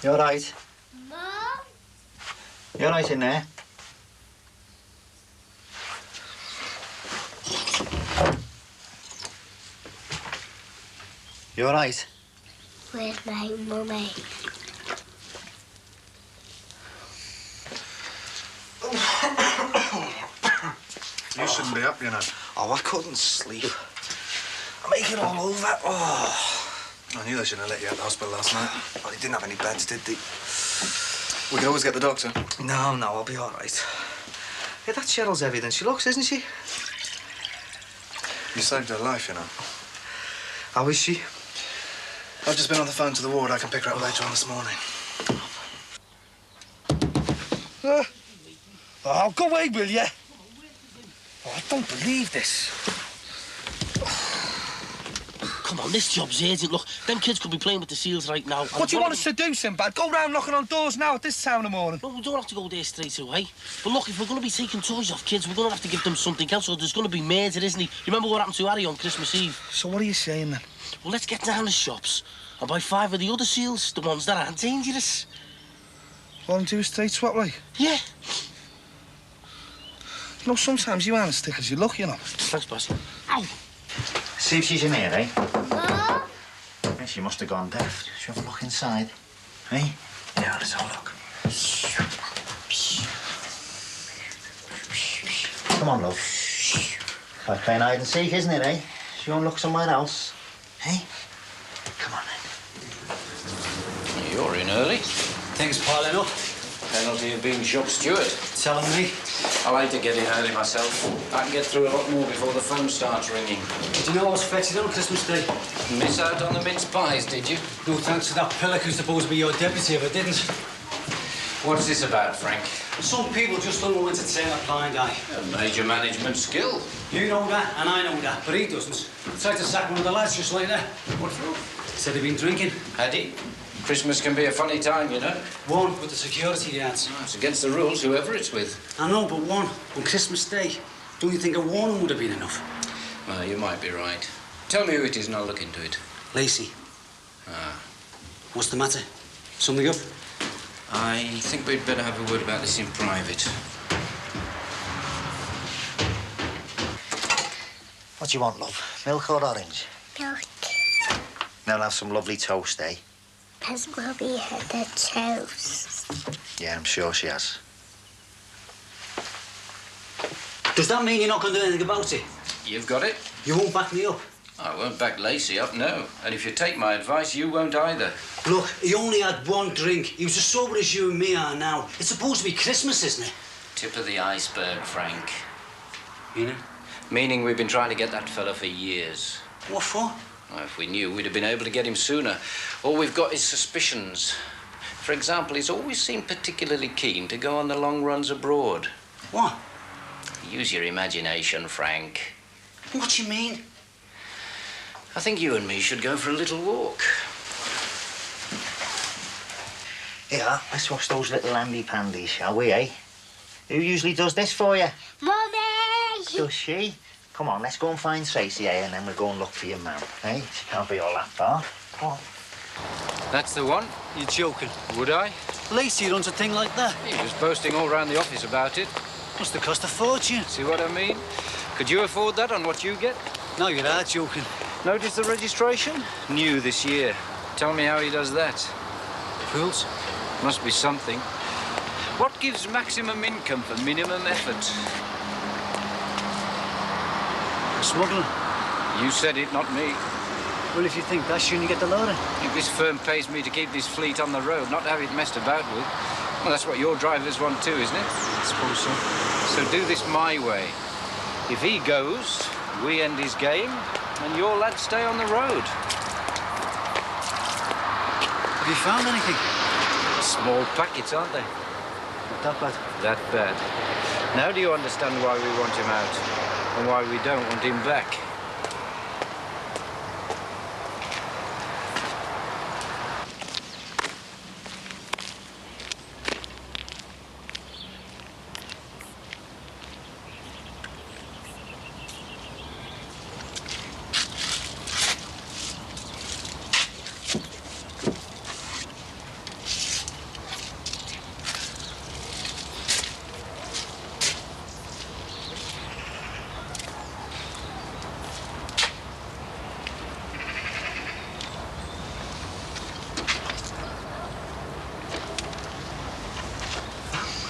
You all right? Mum? You all right in there? You all right? Where's my mummy? You shouldn't be up, you know. Oh, I couldn't sleep. I'm aching all over. Oh. I knew they shouldn't have let you out of the hospital last night. Well, they didn't have any beds, did they? We could always get the doctor. No, I'll be all right. Hey, that Cheryl's heavier than she looks, isn't she? You saved her life, you know. How is she? I've just been on the phone to the ward. I can pick her up later on this morning. Oh, go away, will you? Oh, I don't believe this. Come on, this job's urgent. Look, them kids could be playing with the seals right now. What do you want us to do, Sinbad? Go round knocking on doors now at this time of the morning? Well, we don't have to go there straight away. But look, if we're going to be taking toys off kids, we're going to have to give them something else, or there's going to be murder, isn't he? You remember what happened to Harry on Christmas Eve? So what are you saying, then? Well, let's get down the shops and buy 5 of the other seals, the ones that aren't dangerous. Want to do a straight swap, like? Yeah. You know, sometimes you aren't as thick as you look, you know. Thanks, boss. Ow! See if she's in here, eh? Mum? Yeah, she must have gone deaf. Shall we have a look inside? Eh? Yeah, let's have a look. Come on, love. Like playing hide and seek, isn't it, eh? She won't look somewhere else. Eh? Come on, then. You're in early. Things piling up. Penalty of being shop steward. Telling me. I like to get in early myself. I can get through a lot more before the phone starts ringing. Did you know I was fetching on Christmas Day? Miss out on the mince pies, did you? No thanks to that pillock who's supposed to be your deputy if I didn't. What's this about, Frank? Some people just don't know when to turn a blind eye. A major management skill. You know that, and I know that, but he doesn't. I tried to sack one of the lads just like that. What for? Said he'd been drinking. Had he? Christmas can be a funny time, you know. One with the security guards. Oh, it's against the rules, whoever it's with. I know, but one on Christmas Day. Don't you think a warning would have been enough? Well, you might be right. Tell me who it is and I'll look into it. Lacey. Ah. What's the matter? Something up? I think we'd better have a word about this in private. What do you want, love? Milk or orange? Milk. Now I'll have some lovely toast, eh? Has Mummy had the toast? Yeah, I'm sure she has. Does that mean you're not going to do anything about it? You've got it? You won't back me up? I won't back Lacey up, no. And if you take my advice, you won't either. Look, he only had one drink. He was as sober as you and me are now. It's supposed to be Christmas, isn't it? Tip of the iceberg, Frank. Meaning? Meaning we've been trying to get that fella for years. What for? Well, if we knew, we'd have been able to get him sooner. All we've got is suspicions. For example, he's always seemed particularly keen to go on the long runs abroad. What? Use your imagination, Frank. What do you mean? I think you and me should go for a little walk. Yeah, let's wash those little handy-pandies, shall we, eh? Who usually does this for you? Mummy! Does she? Come on, let's go and find Tracy, eh? And then we'll go and look for your mum, eh? She can't be all that far. Come on. That's the one. You're joking. Would I? Lacey runs a thing like that. He was boasting all round the office about it. Must have cost a fortune. See what I mean? Could you afford that on what you get? No, you are joking. Notice the registration? New this year. Tell me how he does that. Schools? Must be something. What gives maximum income for minimum effort? Smuggling. You said it, not me. Well, if you think that, shouldn't you get the loader? If this firm pays me to keep this fleet on the road, not to have it messed about with, well, that's what your drivers want too, isn't it? I suppose so. So do this my way. If he goes, we end his game, and your lads stay on the road. Have you found anything? Small packets, aren't they? Not that bad. That bad. Now do you understand why we want him out, and why we don't want him back?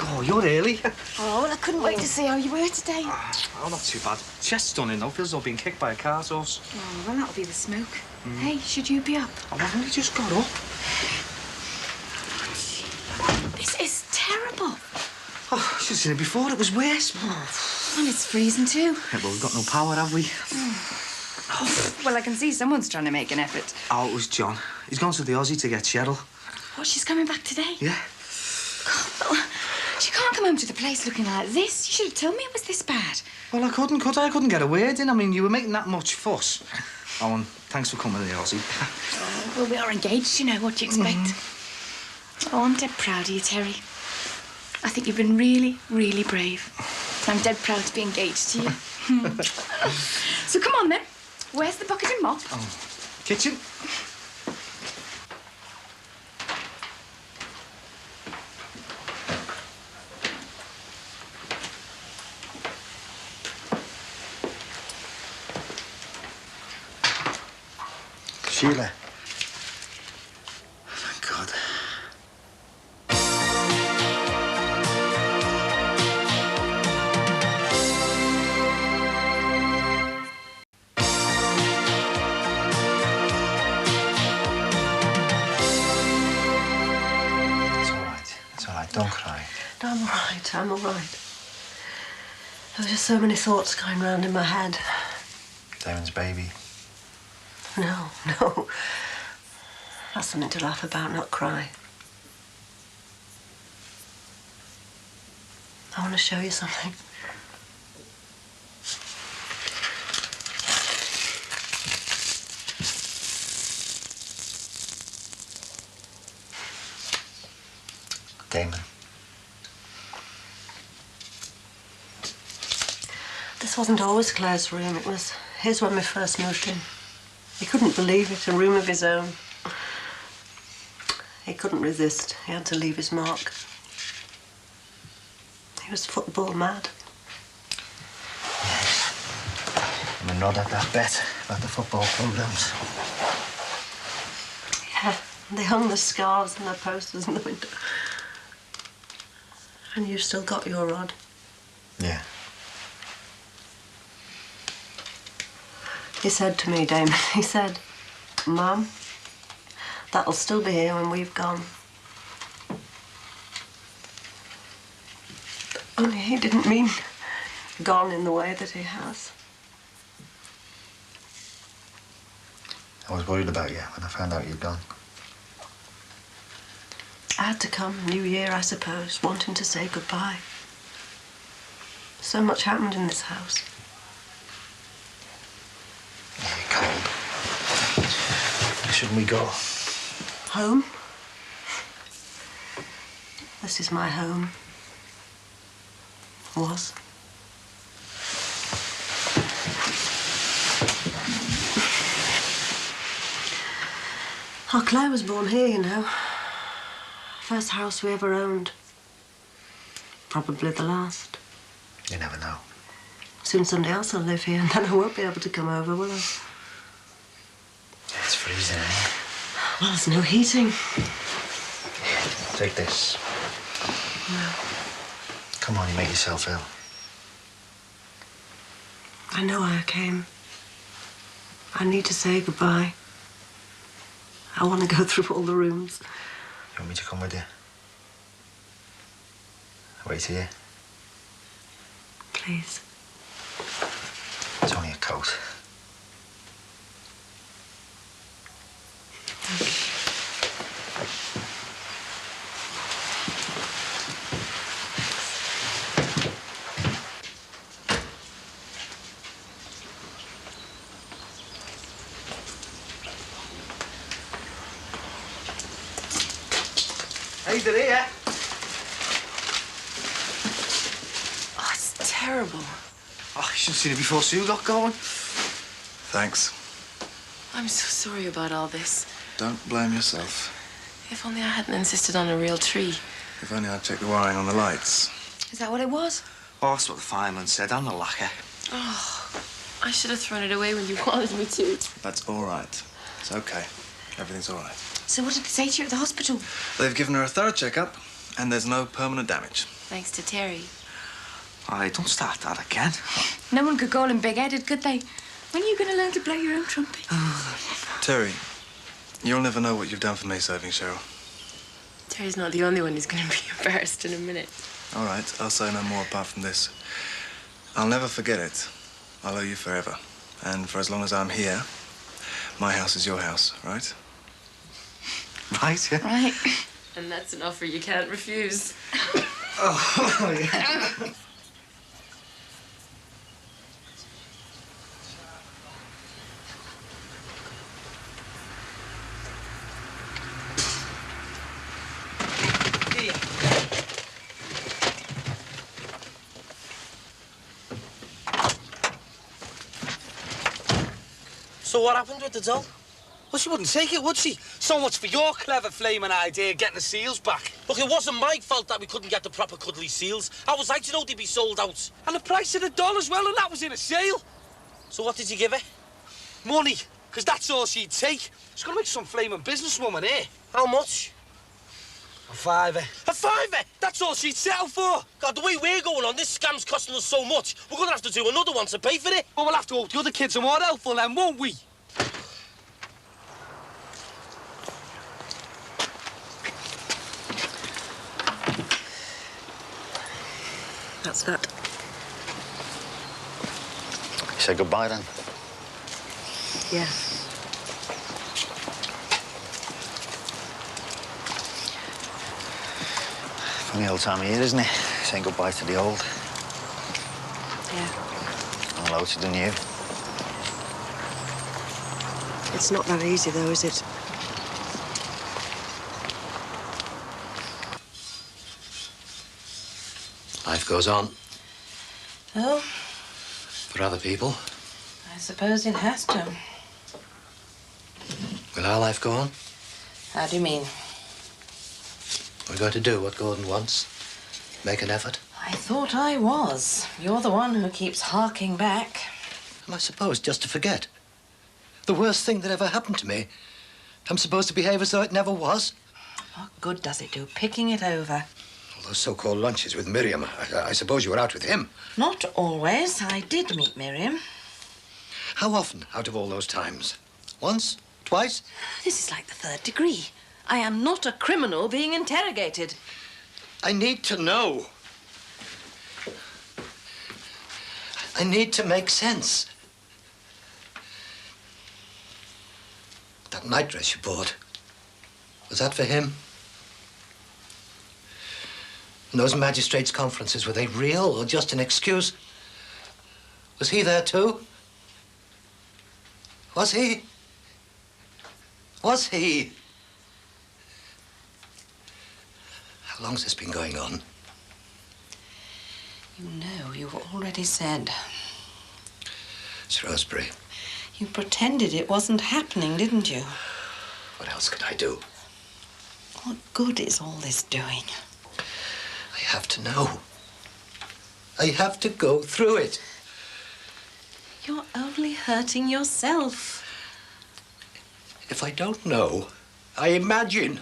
Oh, you're early. Oh, well, I couldn't wait to see how you were today. Oh, not too bad. Chest's done in, though. Feels as though being kicked by a cart horse. Oh, well, that'll be the smoke. Hey, should you be up? Oh, I've only just got up. This is terrible. Oh, I should have seen it before. It was worse. And it's freezing too. Yeah, well, we've got no power, have we? Well, I can see someone's trying to make an effort. Oh, it was John. He's gone to the Aussie to get Cheryl. What, she's coming back today? Yeah. Well, she can't come home to the place looking like this. You should have told me it was this bad. Well, I couldn't, could I? I couldn't get a word in. I mean, you were making that much fuss. Oh, and thanks for coming to the Aussie. Oh, well, we are engaged, you know. What do you expect? Oh, I'm dead proud of you, Terry. I think you've been really, really brave. I'm dead proud to be engaged to you. So come on, then. Where's the bucket and mop? Oh, kitchen. Sheila. Thank God. It's all right. It's all right. Don't cry. No, I'm all right. I'm all right. There were just so many thoughts going round in my head. Darren's baby. No, no. That's something to laugh about, not cry. I want to show you something. Damon. This wasn't always Claire's room. It was his when we first moved in. He couldn't believe it, a room of his own. He couldn't resist. He had to leave his mark. He was football mad. Yes. I'm a nod at that bet about the football programs. Yeah, they hung the scarves and their posters in the window. And you've still got your rod. Yeah. He said to me, Damon, he said, Mum, that'll still be here when we've gone. Only he didn't mean gone in the way that he has. I was worried about you when I found out you'd gone. I had to come, New Year, I suppose, wanting to say goodbye. So much happened in this house. Yeah, you're cold. Shouldn't we go? Home? This is my home. Was. Oh, Claire was born here, you know. First house we ever owned. Probably the last. You never know. Soon somebody else will live here, and then I won't be able to come over, will I? It's freezing, eh? Well, there's no heating. Take this. No. Come on, you make yourself ill. I know why I came. I need to say goodbye. I want to go through all the rooms. You want me to come with you? Wait here. Please. It's only a coat. Hey, they're here. Oh, it's terrible. Oh, you should have seen it before Sue got going. Thanks. I'm so sorry about all this. Don't blame yourself. If only I hadn't insisted on a real tree. If only I'd checked the wiring on the lights. Is that what it was? Oh, that's what the fireman said. I'm the lacquer. Oh, I should have thrown it away when you wanted me to. That's all right. It's okay. Everything's all right. So what did they say to you at the hospital? They've given her a thorough checkup, and there's no permanent damage. Thanks to Terry. Aye, don't start that again. No one could call him big-headed, could they? When are you going to learn to play your own trumpet? Terry, you'll never know what you've done for me serving Cheryl. Terry's not the only one who's going to be embarrassed in a minute. All right, I'll say no more apart from this. I'll never forget it. I'll owe you forever. And for as long as I'm here, my house is your house, right? Right, yeah? Right. And that's an offer you can't refuse. Oh, yeah. So what happened with the doll? Well, she wouldn't take it, would she? So much for your clever flaming idea of getting the seals back. Look, it wasn't my fault that we couldn't get the proper cuddly seals. How was I to know they'd be sold out? And the price of the doll as well, and that was in a sale. So what did you give her? Money, because that's all she'd take. She's going to make some flaming businesswoman here. How much? A fiver. A fiver? That's all she'd settle for. God, the way we're going on, this scam's costing us so much. We're going to have to do another one to pay for it. Well, we'll have to hope the other kids are more helpful then, won't we? That's that. You say goodbye then? Yeah. Funny old time of year, isn't it? Saying goodbye to the old. Yeah. And hello to the new. It's not that easy, though, is it? Life goes on Oh, for other people. I suppose it has to. Will our life go on? How do you mean? We're going to do what Gordon wants. Make an effort. I thought I was. You're the one who keeps harking back. Am I supposed just to forget? The worst thing that ever happened to me. I'm supposed to behave as though it never was? What good does it do picking it over? All those so-called lunches with Miriam. I suppose you were out with him. Not always. I did meet Miriam. How often out of all those times? Once? Twice? This is like the third degree. I am not a criminal being interrogated. I need to know. I need to make sense. That nightdress you bought, was that for him? And those magistrates' conferences, were they real or just an excuse? Was he there too? Was he? Was he? How long's this been going on? You know, you already said. It's Rosebery. You pretended it wasn't happening, didn't you? What else could I do? What good is all this doing? I have to know. I have to go through it. You're only hurting yourself. If I don't know, I imagine.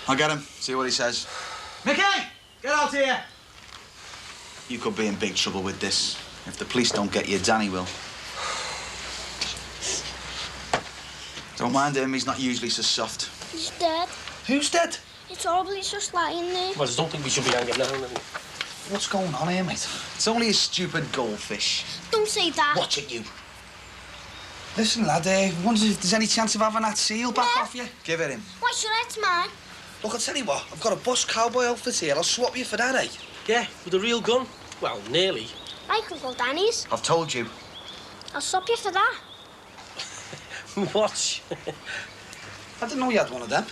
I'll get him, see what he says. Mickey! Get out here! You could be in big trouble with this. If the police don't get you, Danny will. Don't mind him, he's not usually so soft. He's dead. Who's dead? It's horrible, he's just lying there. Well, I just don't think we should be hanging now. What's going on here, mate? It's only a stupid goldfish. Don't say that. Watch it, you. Listen, lad, wonder if there's any chance of having that seal back off you? Give it him. Why should I? It's mine. Look, I'll tell you what, I've got a bus cowboy outfit here. I'll swap you for that, eh? Yeah, with a real gun. Well, nearly. Like Uncle Danny's. I've told you. I'll swap you for that. Watch. I didn't know you had one of them.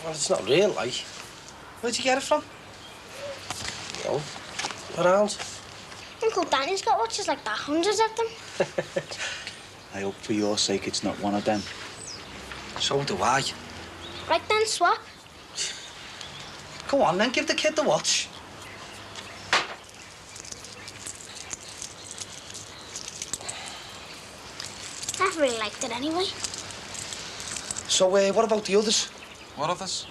Well, it's not real, like. Where'd you get it from? No. Around. Uncle Danny's got watches like that, hundreds of them. I hope for your sake it's not one of them. So do I. Right then, swap. Go on then, give the kid the watch. I never really liked it anyway. So, what about the others? What others?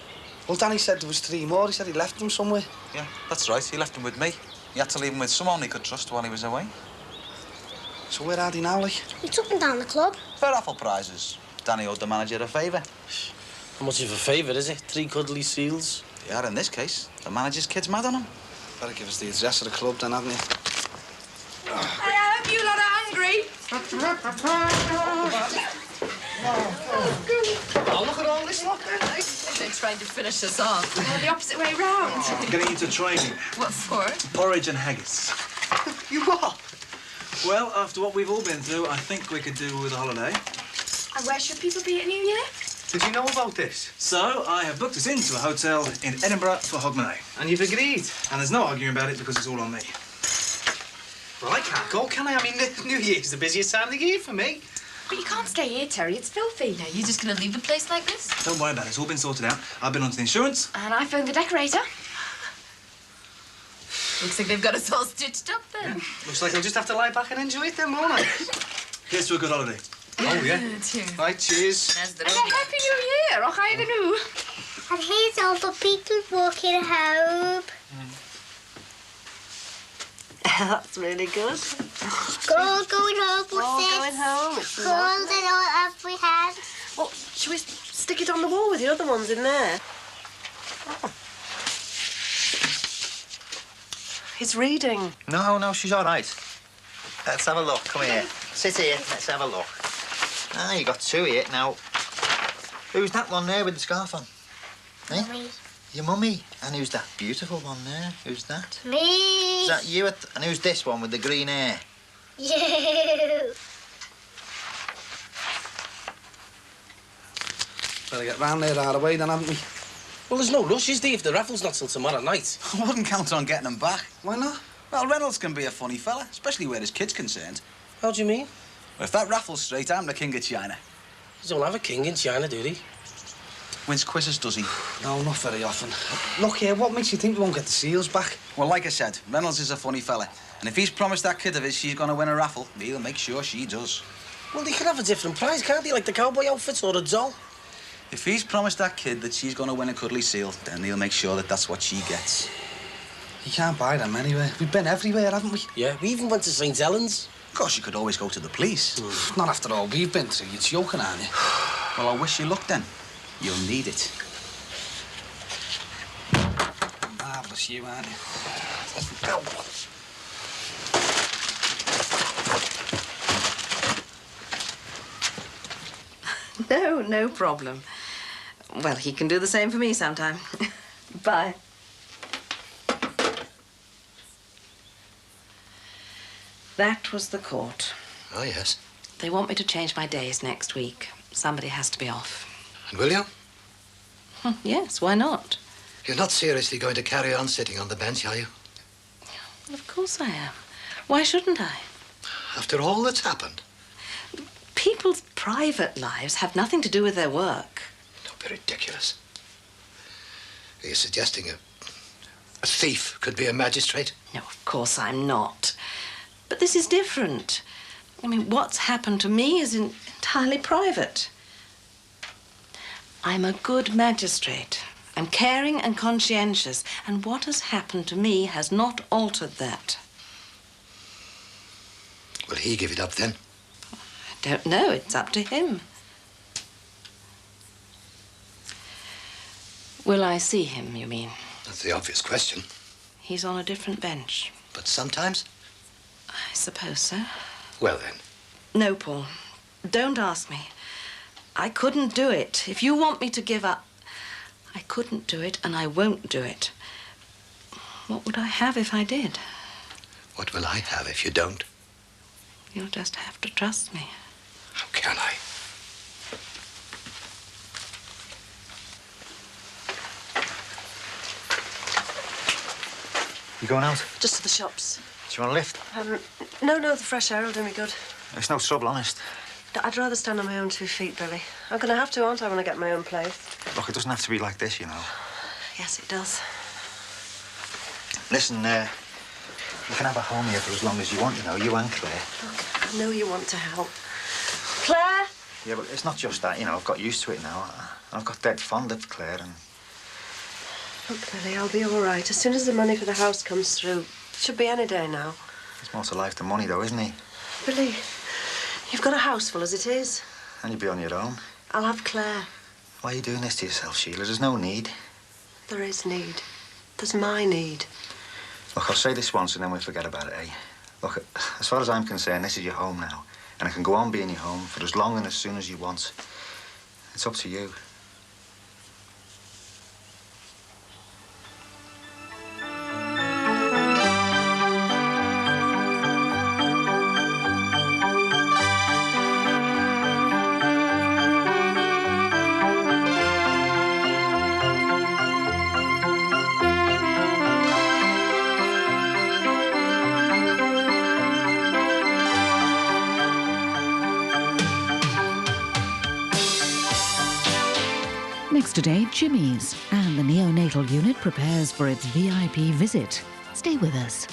Well, Danny said there was 3 more. He said he left them somewhere. Yeah, that's right. He left them with me. He had to leave them with someone he could trust while he was away. So where are they now, like? We took them down the club. For raffle prizes. Danny owed the manager a favour. How much of a favour, is it? 3 cuddly seals? Yeah, in this case, the manager's kid's mad on him. Better give us the address of the club then, hadn't you? I hope you lot are hungry. Oh, look at all this lot then, eh? They're trying to finish us off. Well, the opposite way round. Getting into training. What for? Porridge and haggis. You what? Well, after what we've all been through, I think we could do with a holiday. And where should people be at New Year? Did you know about this? So, I have booked us into a hotel in Edinburgh for Hogmanay. And you've agreed? And there's no arguing about it because it's all on me. Well, I can't go, can I? I mean, the New Year's the busiest time of the year for me. But you can't stay here, Terry. It's filthy. Now, you just gonna leave the place like this? Don't worry about it. It's all been sorted out. I've been onto the insurance. And I phoned the decorator. Looks like they've got us all stitched up then. Looks like I'll just have to lie back and enjoy it then, won't I? Here's to a good holiday. Oh, yeah. Cheers. Right, cheers. And a Happy New Year. Och, I don't know. And here's all the people walking home. That's really good. Go, going home, All what's going home. It's Cold lovely. and all every hand. Well, should we stick it on the wall with the other ones in there? Oh. He's reading. No, she's all right. Let's have a look. Come here. Sit here. Let's have a look. Ah, you got 2 here. Now, who's that one there with the scarf on? Eh? Me. Your mummy. And who's that beautiful one there? Who's that? Me. Is that you? And who's this one with the green hair? You. Better get round there right away then, haven't we? Well, there's no rush, is there, if the raffle's not till tomorrow night? I wouldn't count on getting them back. Why not? Well, Reynolds can be a funny fella, especially where his kid's concerned. How do you mean? Well, if that raffle's straight, I'm the king of China. They don't have a king in China, do they? Wins quizzes, does he? No, not very often. Look here, what makes you think we won't get the seals back? Well, like I said, Reynolds is a funny fella. And if he's promised that kid of his she's going to win a raffle, he'll make sure she does. Well, they can have a different prize, can't they? Like the cowboy outfit or a doll. If he's promised that kid that she's going to win a cuddly seal, then he'll make sure that that's what she gets. You can't buy them anywhere. We've been everywhere, haven't we? Yeah, we even went to St. Helens. Of course, you could always go to the police. Not after all we've been through. You're joking, aren't you? Well, I wish you luck then. You'll need it. Marvellous you, aren't you? No problem. Well, he can do the same for me sometime. Bye. That was the court. Oh, yes. They want me to change my days next week. Somebody has to be off. And will you? Yes, why not? You're not seriously going to carry on sitting on the bench, are you? Well, of course I am. Why shouldn't I? After all that's happened? People's private lives have nothing to do with their work. Don't be ridiculous. Are you suggesting a thief could be a magistrate? No, of course I'm not. But this is different. I mean, what's happened to me is entirely private. I'm a good magistrate, I'm caring and conscientious, and what has happened to me has not altered that. Will he give it up then? I don't know. It's up to him. Will I see him, you mean? That's the obvious question. He's on a different bench. But sometimes? I suppose so. Well, then. No, Paul. Don't ask me. I couldn't do it. If you want me to give up, I couldn't do it, and I won't do it. What would I have if I did? What will I have if you don't? You'll just have to trust me. How can I? You going out? Just to the shops. Do you want a lift? No, the fresh air will do me good. It's no trouble, honest. I'd rather stand on my own 2 feet, Billy. I'm going to have to, aren't I, when I get my own place? Look, it doesn't have to be like this, you know. Yes, it does. Listen, you can have a home here for as long as you want, you know, you and Claire. Look, I know you want to help. Claire! Yeah, but it's not just that, you know, I've got used to it now. I've got dead fond of Claire and... Look, Billy, I'll be all right. As soon as the money for the house comes through, it should be any day now. It's more to life than money, though, isn't he? Billy, you've got a house full as it is. And you'll be on your own. I'll have Claire. Why are you doing this to yourself, Sheila? There's no need. There is need. There's my need. Look, I'll say this once and then we'll forget about it, eh? Look, as far as I'm concerned, this is your home now. And it can go on being your home for as long and as soon as you want. It's up to you. Next today, Jimmy's, and the neonatal unit prepares for its VIP visit. Stay with us.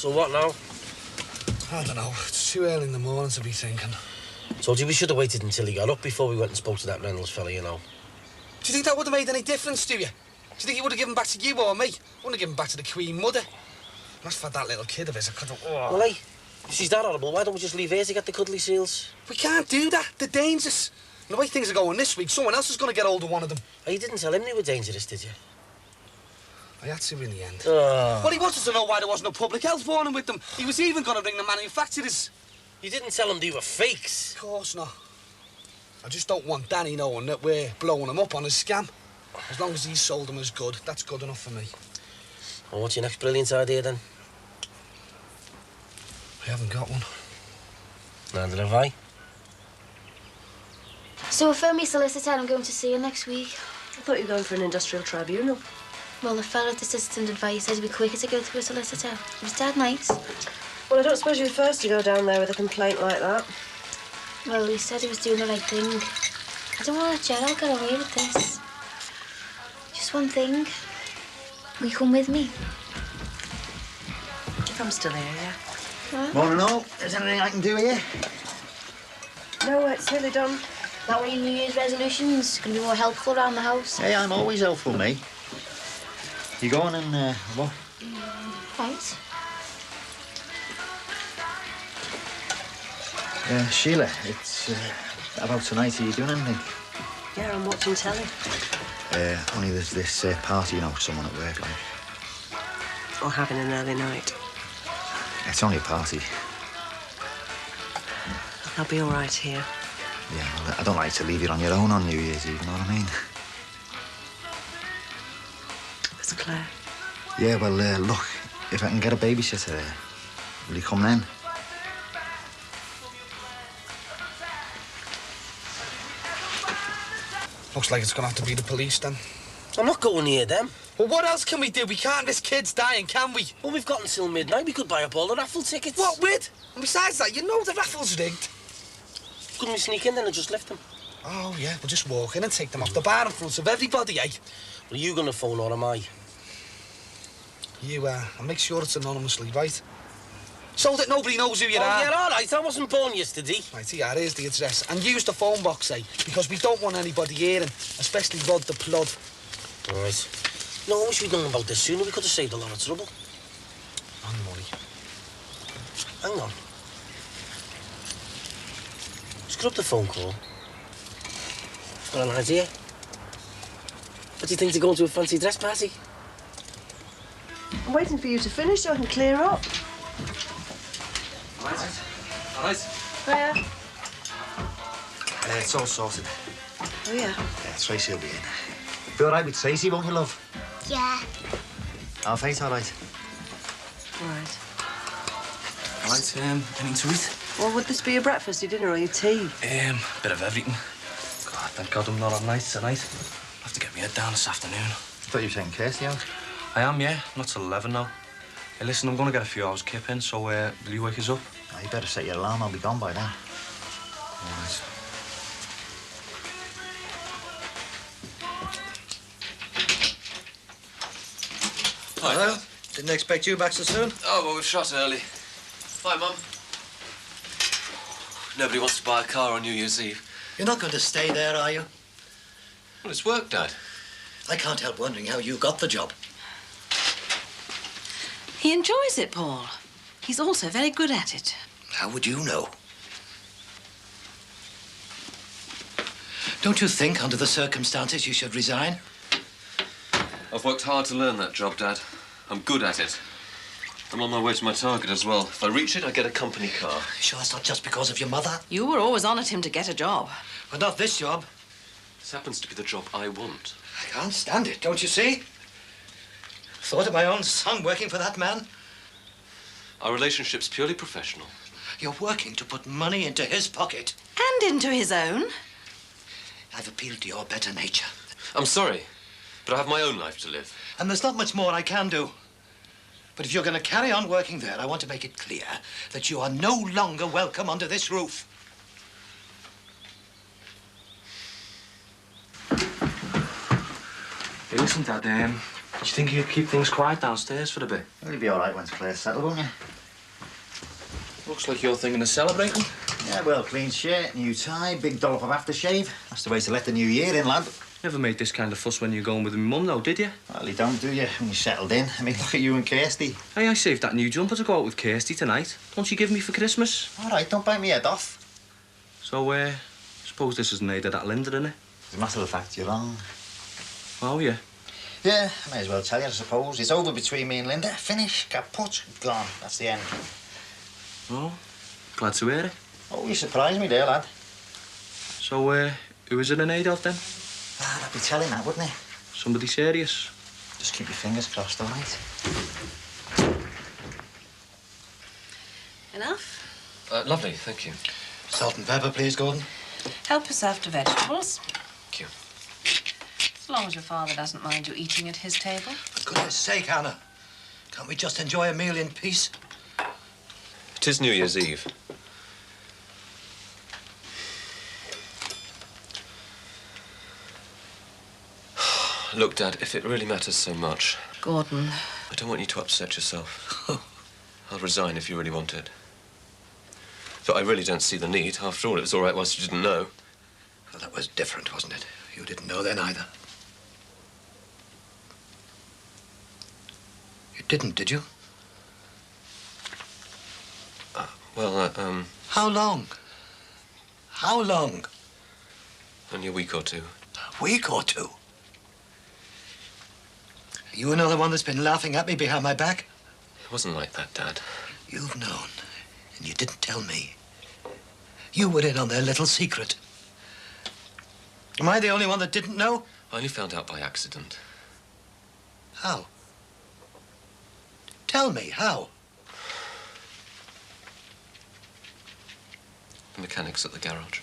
So what now? I don't know. It's too early in the morning to be thinking. Told you we should have waited until he got up before we went and spoke to that Reynolds fella, you know. Do you think that would have made any difference to you? Do you think he would have given back to you or me? I wouldn't have given back to the Queen Mother. That's for that little kid of his. I could have... Oh. Well, hey, if she's that horrible, why don't we just leave her to get the cuddly seals? We can't do that. They're dangerous. And the way things are going this week, someone else is going to get hold of one of them. Oh, you didn't tell him they were dangerous, did you? I had to in the end. Oh. Well, he wanted to know why there wasn't no public health warning with them. He was even going to ring the manufacturers. You didn't tell him they were fakes? Of course not. I just don't want Danny knowing that we're blowing him up on his scam. As long as he sold them as good, that's good enough for me. Well, what's your next brilliant idea, then? I haven't got one. Neither have I. So I phoned me solicitor and I'm going to see her next week. I thought you were going for an industrial tribunal. Well, the fella at the assistant advice says it'd be quicker to go through a solicitor. It was dead nice. Well, I don't suppose you're the first to go down there with a complaint like that. Well, he said he was doing the right thing. I don't want to let Gerald get away with this. Just one thing. Will you come with me? I'm still here, yeah. Morning all. Is there anything I can do here? No, it's nearly done. That way your New Year's resolutions can be more helpful around the house. Hey, I'm always helpful, me. You going and, what? Right. Sheila, it's about tonight. Are you doing anything? Yeah, I'm watching telly. Only there's this party, you know, someone at work, like. Or having an early night. It's only a party. I'll be all right here. Yeah, well, I don't like to leave you on your own on New Year's Eve, you know what I mean? It's Claire. Yeah, well, look, if I can get a babysitter there, will you come then? Looks like it's gonna have to be the police then. I'm not going near them. Well, what else can we do? We can't risk kids dying, can we? Well, we've got until midnight. We could buy up all the raffle tickets. What with? And besides that, you know the raffle's rigged. Couldn't we sneak in then and just lift them? Oh, yeah, we'll just walk in and take them off the bar in front of everybody, eh? Well, are you going to phone or am I? You, I'll make sure it's anonymously, right? So that nobody knows who you are. Yeah, all right. I wasn't born yesterday. Right, here, here's the address. And use the phone box, eh? Because we don't want anybody hearing, especially Rod the Plod. All right. No, I wish we'd known about this sooner. We could have saved a lot of trouble. And money. Hang on. Screw up the phone call. I've got an idea. What do you think to go to a fancy dress party? I'm waiting for you to finish so I can clear up. All right. All right. Where? It's all sorted. Oh, yeah. Yeah, Tracy will be in. Be all right with Tracy, won't you, love? Yeah. Our fate, all right. All right. All right, anything to eat? Well, would this be your breakfast, your dinner, or your tea? Bit of everything. God, thank God I'm not on nights tonight. I'll have to get my head down this afternoon. I thought you were taking Kirsty out. I am, yeah. Not till 11 now. Hey, listen, I'm going to get a few hours kip in, so will you wake us up? Oh, you better set your alarm. I'll be gone by then. All right. Hello. Didn't expect you back so soon. Oh, well, we've shot early. Bye, Mum. Nobody wants to buy a car on New Year's Eve. You're not going to stay there, are you? Well, it's work, Dad. I can't help wondering how you got the job. He enjoys it, Paul. He's also very good at it. How would you know? Don't you think, under the circumstances, you should resign? I've worked hard to learn that job, Dad. I'm good at it. I'm on my way to my target as well. If I reach it, I get a company car. Sure, it's not just because of your mother? You were always on at him to get a job. But not this job. This happens to be the job I want. I can't stand it, don't you see? Thought of my own son working for that man. Our relationship's purely professional. You're working to put money into his pocket. And into his own. I've appealed to your better nature. I'm sorry, but I have my own life to live. And there's not much more I can do. But if you're going to carry on working there, I want to make it clear that you are no longer welcome under this roof. Hey, listen, Dad, do you think you could keep things quiet downstairs for a bit? Well, you'll be all right once Claire's settled, won't you? Looks like you're thinking of celebrating. Yeah, well, clean shirt, new tie, big dollop of aftershave. That's the way to let the new year in, lad. Never made this kind of fuss when you were going with my mum, though, did you? Well, you don't, do you, when you're settled in? I mean, look at you and Kirsty. Hey, I saved that new jumper to go out with Kirsty tonight. Don't you give me for Christmas? All right, don't bite me head off. So, suppose this isn't aimed at that Linda, innit? As a matter of fact, you're wrong. Oh, yeah? Yeah, I may as well tell you, I suppose. It's over between me and Linda. Finish, kaput, gone. That's the end. Oh, glad to hear it. Oh, you surprised me there, lad. So, who is it an aid of, then? Ah, I'd be telling that, wouldn't I? Somebody serious? Just keep your fingers crossed, all right? Enough? Lovely, thank you. Salt and pepper, please, Gordon. Help yourself to vegetables. Thank you. As long as your father doesn't mind you eating at his table. For goodness sake, Anna. Can't we just enjoy a meal in peace? It is New Year's Eve. Look, Dad, if it really matters so much... Gordon. I don't want you to upset yourself. I'll resign if you really want it. But I really don't see the need. After all, it was all right whilst you didn't know. Well, that was different, wasn't it? You didn't know then either. You didn't, did you? How long? How long? Only a week or two. A week or two? Are you another one that's been laughing at me behind my back? It wasn't like that, Dad. You've known, and you didn't tell me. You were in on their little secret. Am I the only one that didn't know? I only found out by accident. How? Tell me, how? The mechanics at the garage.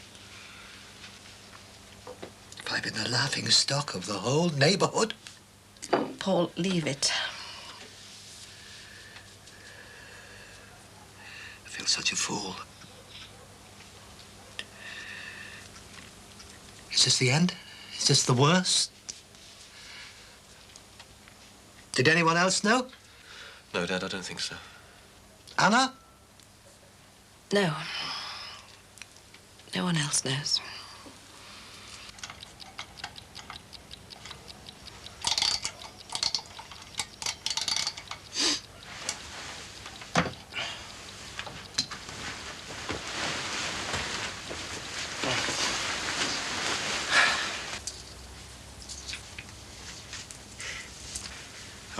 Have I been the laughing stock of the whole neighborhood? Paul, leave it. I feel such a fool. Is this the end? Is this the worst? Did anyone else know? No, Dad, I don't think so. Anna? No. No one else knows.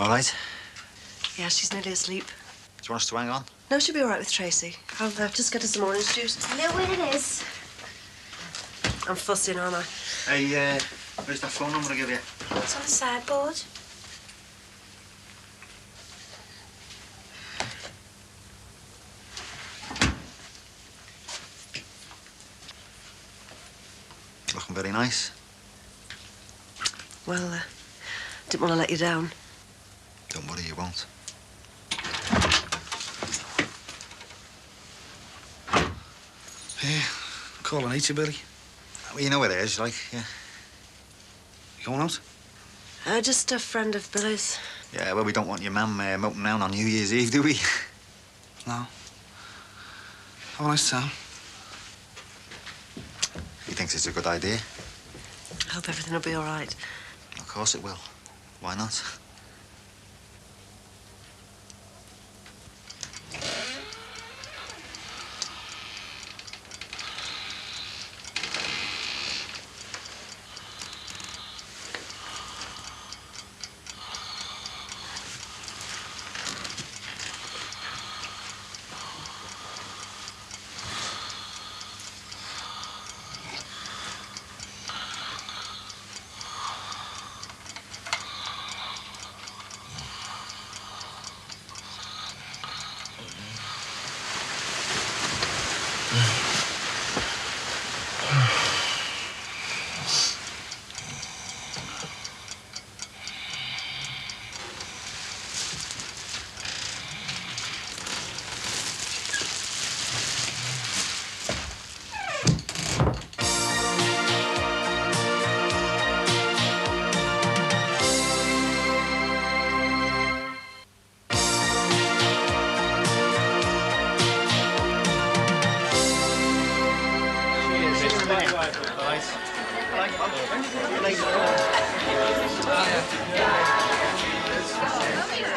All right. Yeah, she's nearly asleep. Do you want us to hang on? No, she'll be all right with Tracy. I'll just get her some orange juice. I know where it is. I'm fussing, aren't I? Hey, where's that phone number I give you? It's on the sideboard. Looking very nice. Well, didn't want to let you down. Don't worry, you won't. Yeah, calling each you, Billy. Well, you know where it is, like, yeah. You going out? Just a friend of Billy's. Yeah, well, we don't want your mum moping around on New Year's Eve, do we? No. Have a nice time. He thinks it's a good idea. I hope everything will be all right. Of course it will. Why not?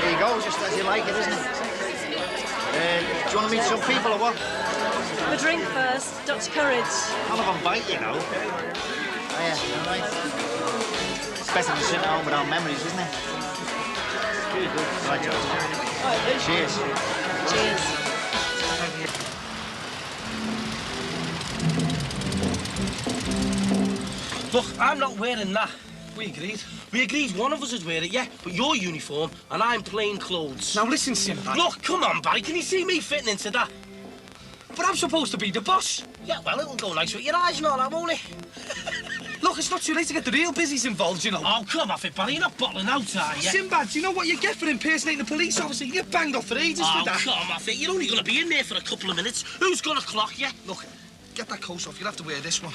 There you go, just as you like it, isn't it? Do you want to meet some people or what? A drink first. Dr. Courage. I'll have a bite, you know. Oh, yeah, all right. It's better than sitting at home without memories, isn't it? Right, Joe. Cheers. Cheers. Look, I'm not wearing that. We agreed. We agreed one of us would wear it, yeah, but your uniform and I'm plain clothes. Now listen, Sinbad. Look, come on, Barry, can you see me fitting into that? But I'm supposed to be the boss. Yeah, well, it'll go nice with your eyes and all that, won't it? Look, it's not too late to get the real busies involved, you know. Oh, come off it, Barry, you're not bottling out, are you? Sinbad, do you know what you get for impersonating a police officer? You get banged off for ages Oh, for that. come off it, you're only going to be in there for a couple of minutes. Who's going to clock you? Look, get that coat off, you'll have to wear this one.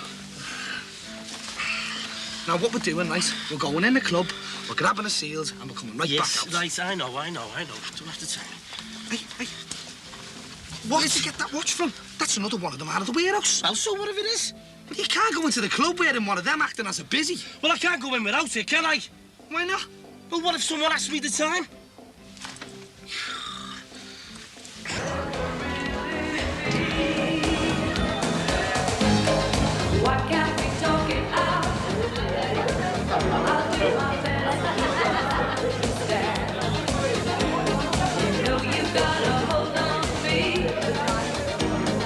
Now, what we're doing, right, we're going in the club, we're grabbing the seals, and we're coming right back out. Yes, right, I know. Don't have to tell me. Hey, What? Where'd you get that watch from? That's another one of them out of the warehouse. Well, so what if it is? But you can't go into the club wearing one of them acting as a busy. Well, I can't go in without it, can I? Why not? Well, what if someone asks me the time? Why can't we talk it out? I'll do my best. You know you gotta hold on to me.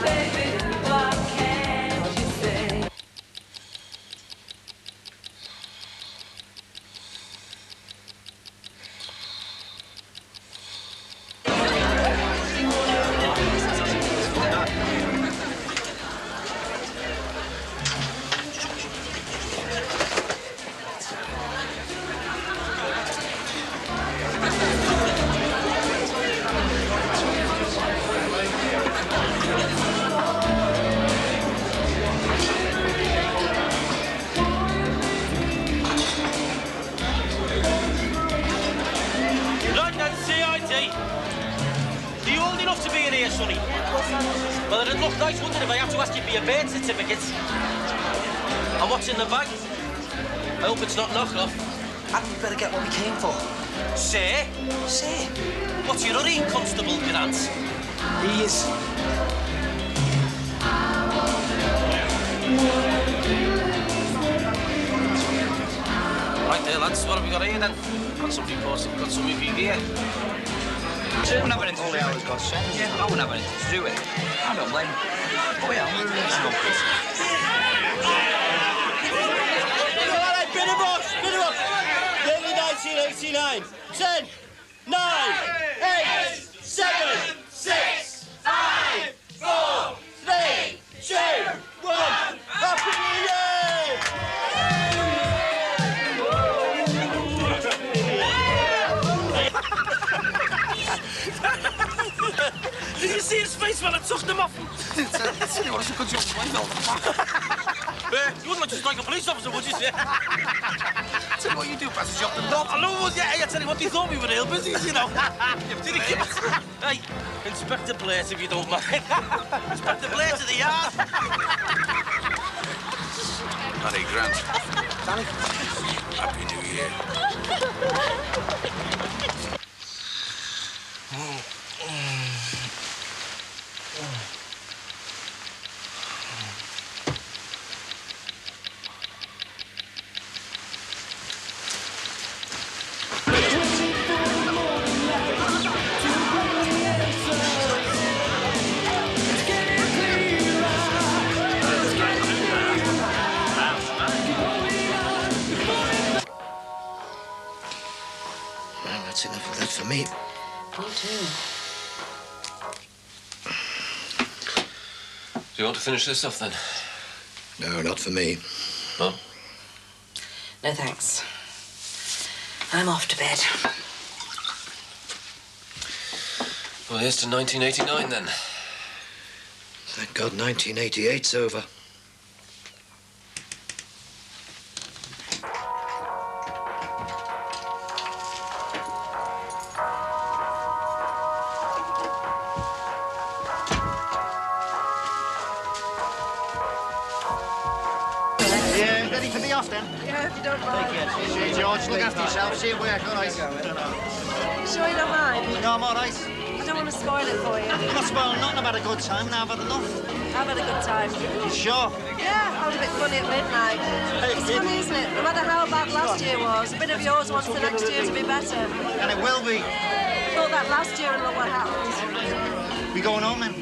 Baby, what can't you say? Right then, CID. Are you old enough to be in here, Sonny? Well, it'd look nice, wouldn't it, if I had to ask you for your birth certificate? And what's in the bag? I hope it's not knockoff. And we better get what we came for. Sir? Sir? What's your hurry, Constable Grant? He is. Right there, lads. What have we got here, then? Got some reports. Got some review here. I wouldn't have anything to do with it. Yeah, I wouldn't have anything to do with it. I don't blame him. Oh, yeah, we're reasonable. All right, bit of us. Early 1989. 10, 9, 8, 7, 6, 5, 4, 3, 2, 1. Happy New Year! Did you see his face when I took them off? It was a good job. You wouldn't like to strike a police officer, would you, sir? Tell you what you do, pass the job to the dog. I know, yeah, I tell you what, they thought we were ill busies, you know. Did he give us... Hey, Inspector Blaze, if you don't mind. Inspector Blaze to the yard. Danny Grant. Danny. Happy New Year. Well, that's enough of that for me. Me too. Do you want to finish this off, then? No, not for me. No? No, thanks. I'm off to bed. Well, here's to 1989, then. Thank God 1988's over. Yeah, ready for the off then? Yeah, if you don't mind. See, George, look after yourself. See you at work, all right? You sure you don't mind? No, I'm all right. I don't want to spoil it for you. I'm not spoiling nothing. I've had a good time now. I've had enough. I've had a good time. You sure? Yeah, I was a bit funny at midnight. It's funny, isn't it? No matter how bad last year was, a bit of yours wants the next year to be better. And it will be. Thought that last year and look what happened. We going home then?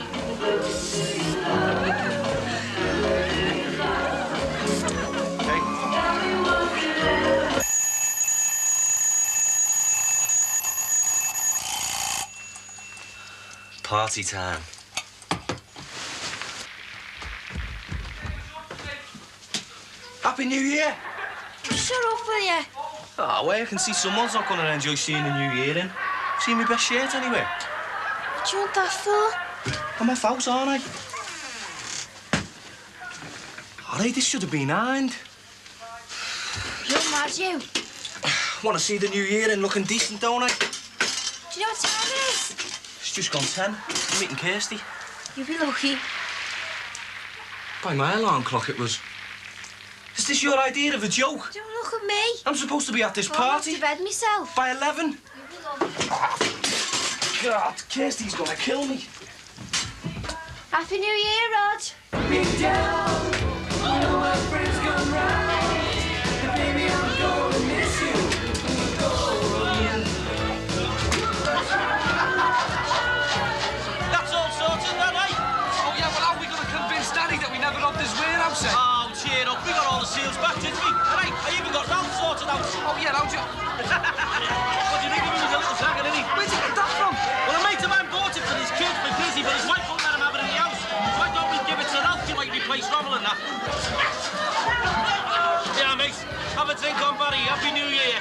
Party time. Happy New Year! Shut up, will you? Oh, well, I can see someone's not going to enjoy seeing the New Year in. See my best shirt anyway. What do you want that for? I'm off out, aren't I? All right, this should have been ironed. You're mad, you. Want to see the New Year in looking decent, don't I? Do you know what time it is? It's just gone 10. I'm meeting Kirsty. You'd be lucky. By my alarm clock, it was. Is this your idea of a joke? Don't look at me. I'm supposed to be at this Well, I'm off party. to bed myself. By 11? You'd be lucky. God, Kirsty's gonna kill me. Happy New Year, Rog. Big down, I know my friends come round. And baby, I'm gonna miss you. That's all sorted, then, eh? Oh, yeah, well, how are we going to convince Daddy that we never robbed his warehouse, eh? Oh, cheer up. We got all the seals back, didn't we? Right, I even got Ralph sorted out. Oh, yeah, how'd you... What do you think of him? He's a little dragon, isn't he? Where'd you get that from? Well, a mate of mine bought it for his kids for Dizzy, but his wife won't let him have it in the house. So I thought we'd give it to Ralph to like replace Rommel and that. Yeah, mate. Have a drink on Barry. Happy New Year.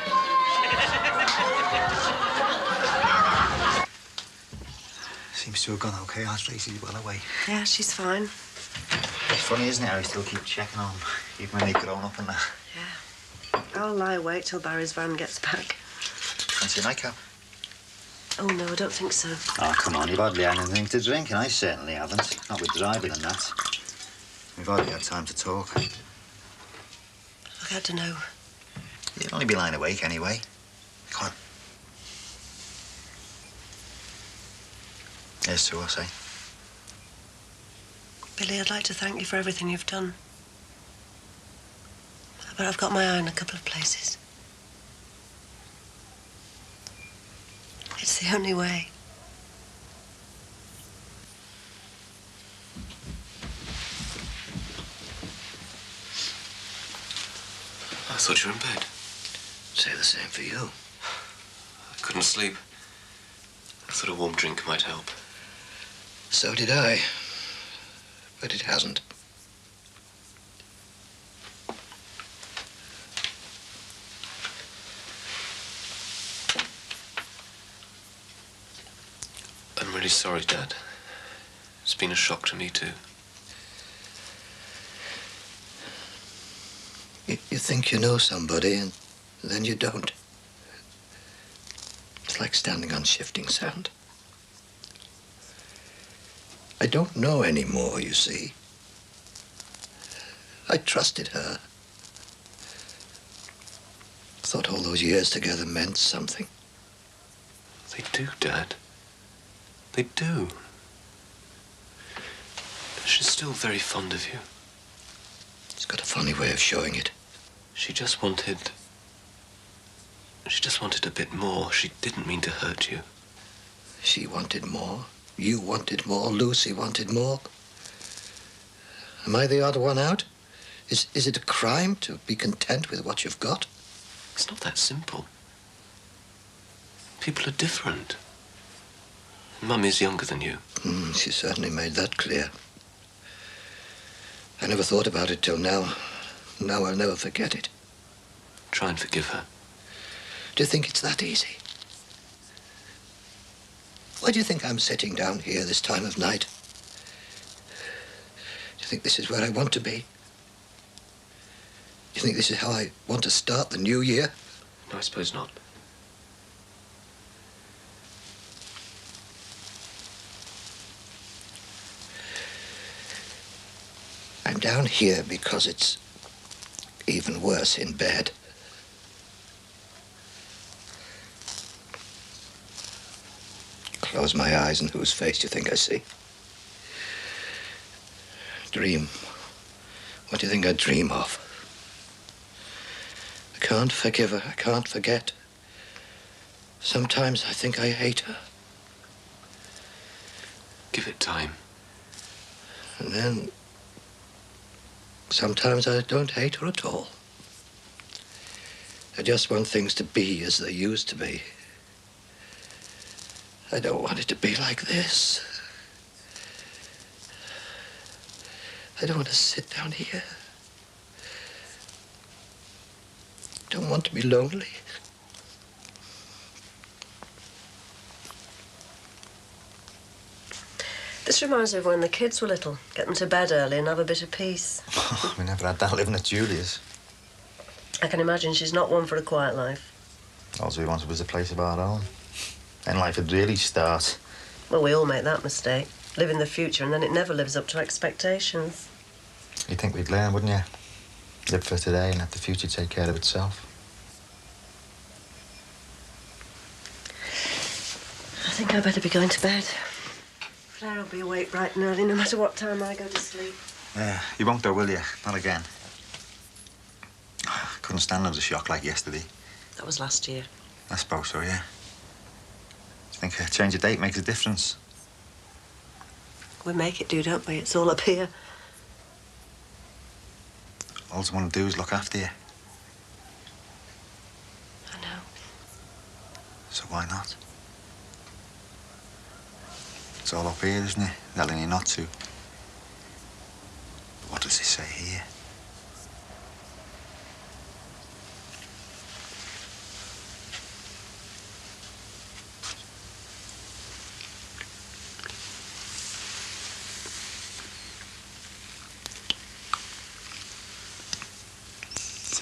Seems to have gone okay. Our Tracy's well away. Yeah, she's fine. It's funny, isn't it, how we still keep checking on them, even when they've grown up and that. Yeah. I'll lie awake till Barry's van gets back. Fancy a nightcap? Oh, no, I don't think so. Oh, come on, you've hardly had anything to drink, and I certainly haven't. Not with driving and that. We've hardly had time to talk. Look, I don't know. You'll only be lying awake anyway. Come on. Here's to us, eh? Billy, I'd like to thank you for everything you've done. But I've got my eye on a couple of places. It's the only way. I thought you were in bed. Say the same for you. I couldn't sleep. I thought a warm drink might help. So did I. But it hasn't. I'm really sorry, Dad. It's been a shock to me, too. You think you know somebody, and then you don't. It's like standing on shifting sand. I don't know anymore, you see. I trusted her. Thought all those years together meant something. They do, Dad. They do. She's still very fond of you. She's got a funny way of showing it. She just wanted a bit more. She didn't mean to hurt you. She wanted more. You wanted more. Lucy wanted more. Am I the odd one out? Is it a crime to be content with what you've got? It's not that simple. People are different. Mum is younger than you. She certainly made that clear. I never thought about it till now. Now I'll never forget it. Try and forgive her. Do you think it's that easy? Why do you think I'm sitting down here this time of night? Do you think this is where I want to be? Do you think this is how I want to start the new year? No, I suppose not. I'm down here because it's even worse in bed. Close my eyes, and whose face do you think I see? Dream. What do you think I dream of? I can't forgive her. I can't forget. Sometimes I think I hate her. Give it time. And then sometimes I don't hate her at all. I just want things to be as they used to be. I don't want it to be like this. I don't want to sit down here. I don't want to be lonely. This reminds me of when the kids were little. Get them to bed early and have a bit of peace. We never had that living at Julia's. I can imagine she's not one for a quiet life. All we wanted was a place of our own. Then life would really start. Well, we all make that mistake. live in the future, and then it never lives up to expectations. You'd think we'd learn, wouldn't you? Live for today and let the future take care of itself. I think I better be going to bed. Claire will be awake bright and early, no matter what time I go to sleep. Yeah, you won't though, will you? Not again. Couldn't stand another shock like yesterday. That was last year. I suppose so, yeah. I think a change of date makes a difference. We make it do, don't we? It's all up here. All I want to do is look after you. I know. So why not? It's all up here, isn't it? Telling you not to. But what does it say here?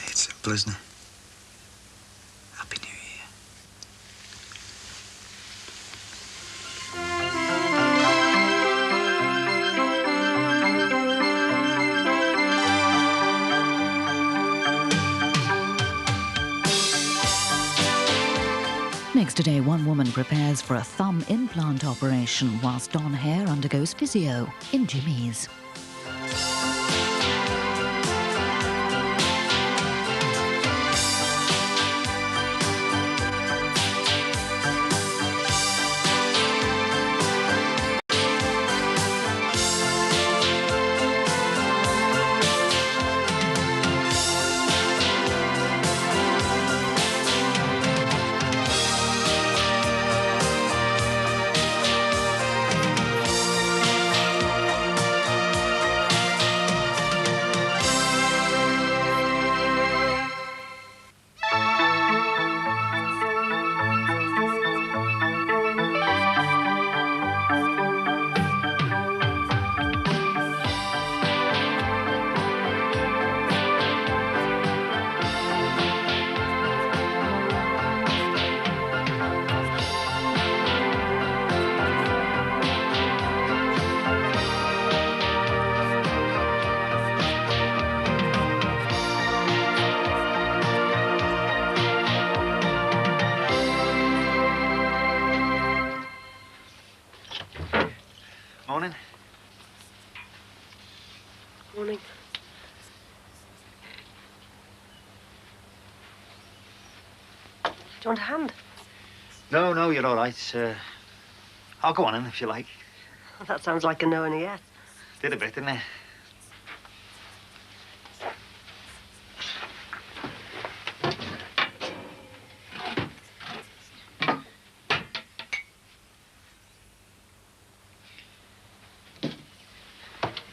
It's simple, isn't it? Happy New Year. Next today, one woman prepares for a thumb implant operation whilst Don Hare undergoes physio in Jimmy's. Morning. Morning. Do you want a hand? No, you're all right. I'll go on in if you like. That sounds like a no and a yes. Did a bit, didn't it?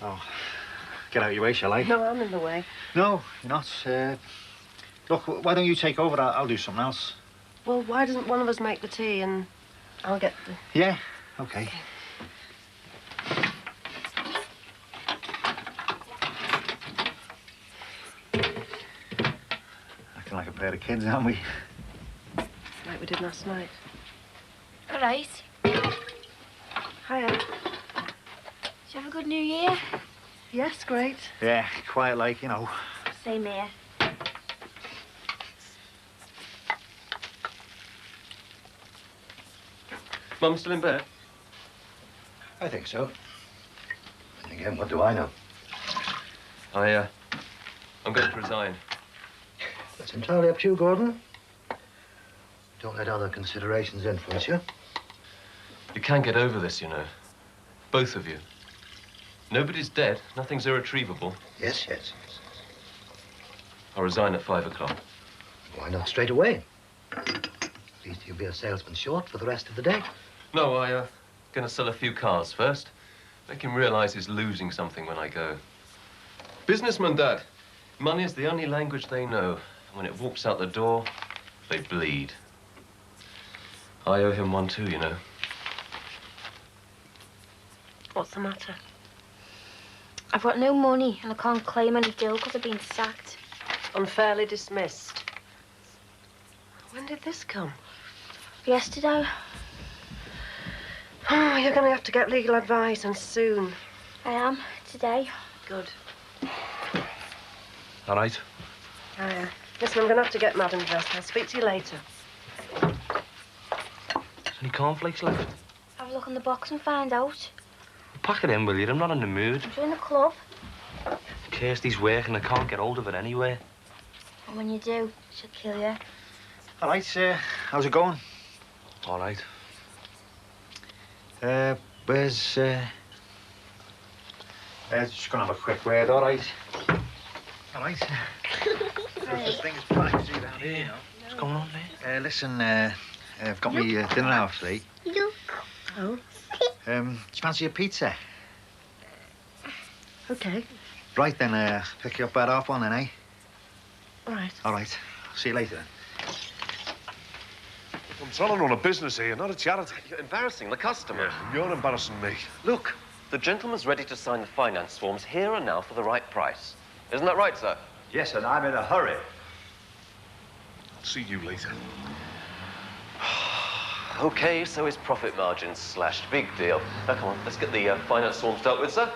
Oh, get out of your way, shall I? No, I'm in the way. No, you're not. Look, why don't you take over? I'll do something else. Well, why doesn't one of us make the tea and I'll get the... Yeah, okay. Acting like a pair of kids, aren't we? Like we did last night. All right. Hiya. Did you have a good New Year? Yes, great. Yeah, quiet like, you know. Same here. Mum still in bed? I think so. And again, what do I know? I'm going to resign. That's entirely up to you, Gordon. Don't let other considerations influence you. You can't get over this, you know. Both of you. Nobody's dead. Nothing's irretrievable. Yes. I'll resign at 5 o'clock. Why not straight away? At least you'll be a salesman short for the rest of the day. No, gonna sell a few cars first. Make him realize he's losing something when I go. Businessman, Dad. Money is the only language they know. And when it walks out the door, they bleed. I owe him one too, you know. What's the matter? I've got no money and I can't claim any bill because I've been sacked. Unfairly dismissed. When did this come? Yesterday. Oh, you're going to have to get legal advice, and soon. I am, today. Good. All right. Oh, yeah. Listen, I'm going to have to get Madam dressed. I'll speak to you later. Any cornflakes left? Have a look in the box and find out. Pack it in, will you? I'm not in the mood. I'm doing the club. Kirsty's working. I can't get hold of her anywhere. And when you do, she'll kill you. All right, how's it going? All right. Where's, just gonna have a quick word, all right? All right. There's things privacy down here, you know. What's going on there? Listen, I've got me dinner hour free. Look. Oh? Do you fancy a pizza? OK. Right, then, pick you up at 1:30 then, eh? All right. All right. See you later, then. I'm trying to run a business here, not a charity. You're embarrassing the customer. Yeah, you're embarrassing me. Look, the gentleman's ready to sign the finance forms here and now for the right price. Isn't that right, sir? Yes, and I'm in a hurry. I'll see you later. OK, so his profit margin's slashed. Big deal. Now, come on, let's get the finance forms dealt with, sir.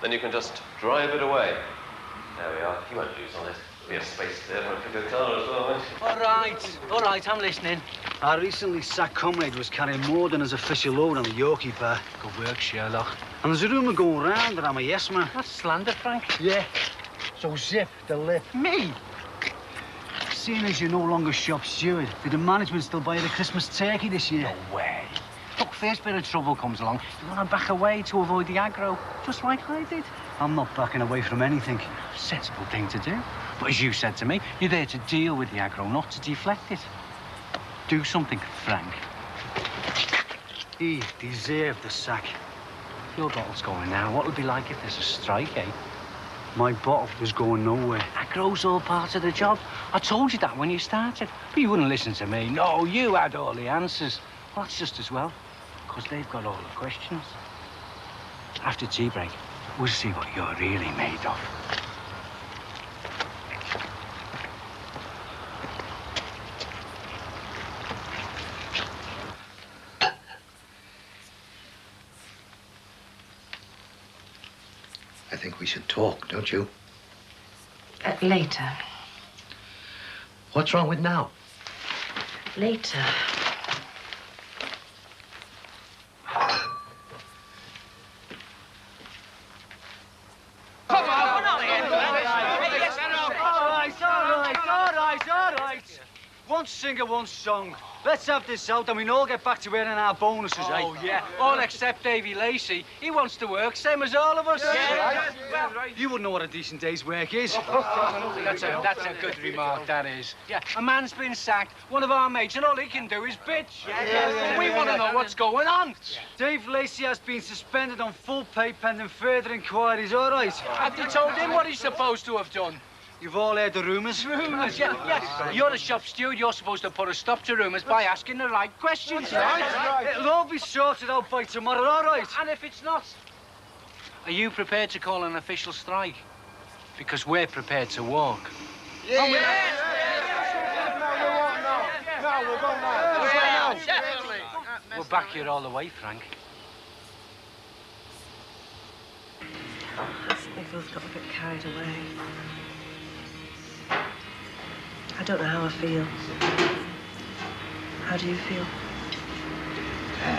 Then you can just drive it away. There we are. You won't lose on it. Be a space there for a bigger car as well, won't you? All right, I'm listening. Our recently sacked comrade was carrying more than his official load on the Yorkie pair. Good work, Sherlock. And there's a rumour going round that I'm a yes man. That's slander, Frank. Yeah. So zip the lip. Me? Seeing as you no longer shop steward, did the management still buy you the Christmas turkey this year? No way. Look, first bit of trouble comes along, you want to back away to avoid the aggro, just like I did. I'm not backing away from anything. Sensible thing to do. But as you said to me, you're there to deal with the aggro, not to deflect it. Do something, Frank. He deserved the sack. Your bottle's going now. What'll it be like if there's a strike, eh? My bottle was going nowhere. Aggro's all part of the job. I told you that when you started. But you wouldn't listen to me. No, you had all the answers. Well, that's just as well, because they've got all the questions. After tea break, we'll see what you're really made of. I think we should talk, don't you? Later. What's wrong with now? Later. All right. One singer, one song. Let's have this out and we can all get back to earning our bonuses, eh? Oh, yeah. All except Davy Lacey. He wants to work, same as all of us. Yeah. You wouldn't know what a decent day's work is. That's a good remark, that is. Yeah, a man's been sacked, one of our mates, and all he can do is bitch. We want to know what's going on. Dave Lacey has been suspended on full pay pending further inquiries, all right? Have you told him what he's supposed to have done? You've all heard the rumours? Rumours, yeah. You're a shop steward. You're supposed to put a stop to rumours by asking the right questions, right? It'll all be sorted out by tomorrow, all right? And if it's not, are you prepared to call an official strike? Because we're prepared to walk. Yeah. We'll back you all the way, Frank. We both got a bit carried away. I don't know how I feel. How do you feel?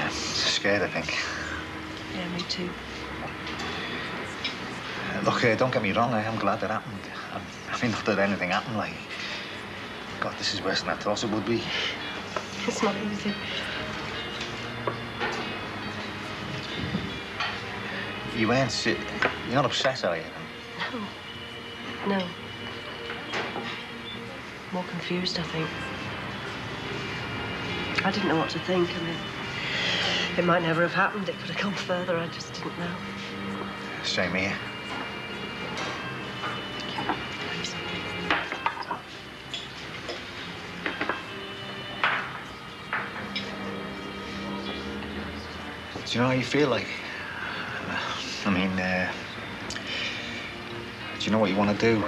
Scared, I think. Yeah, me too. Look, don't get me wrong, I am glad that happened. I mean, not that anything happened, like... God, this is worse than I thought it would be. It's not easy. You're not upset, are you? No. No. More confused, I think. I didn't know what to think. I mean, it might never have happened. It could have gone further. I just didn't know. Same here. Thanks. Do you know how you feel like? I mean, do you know what you want to do?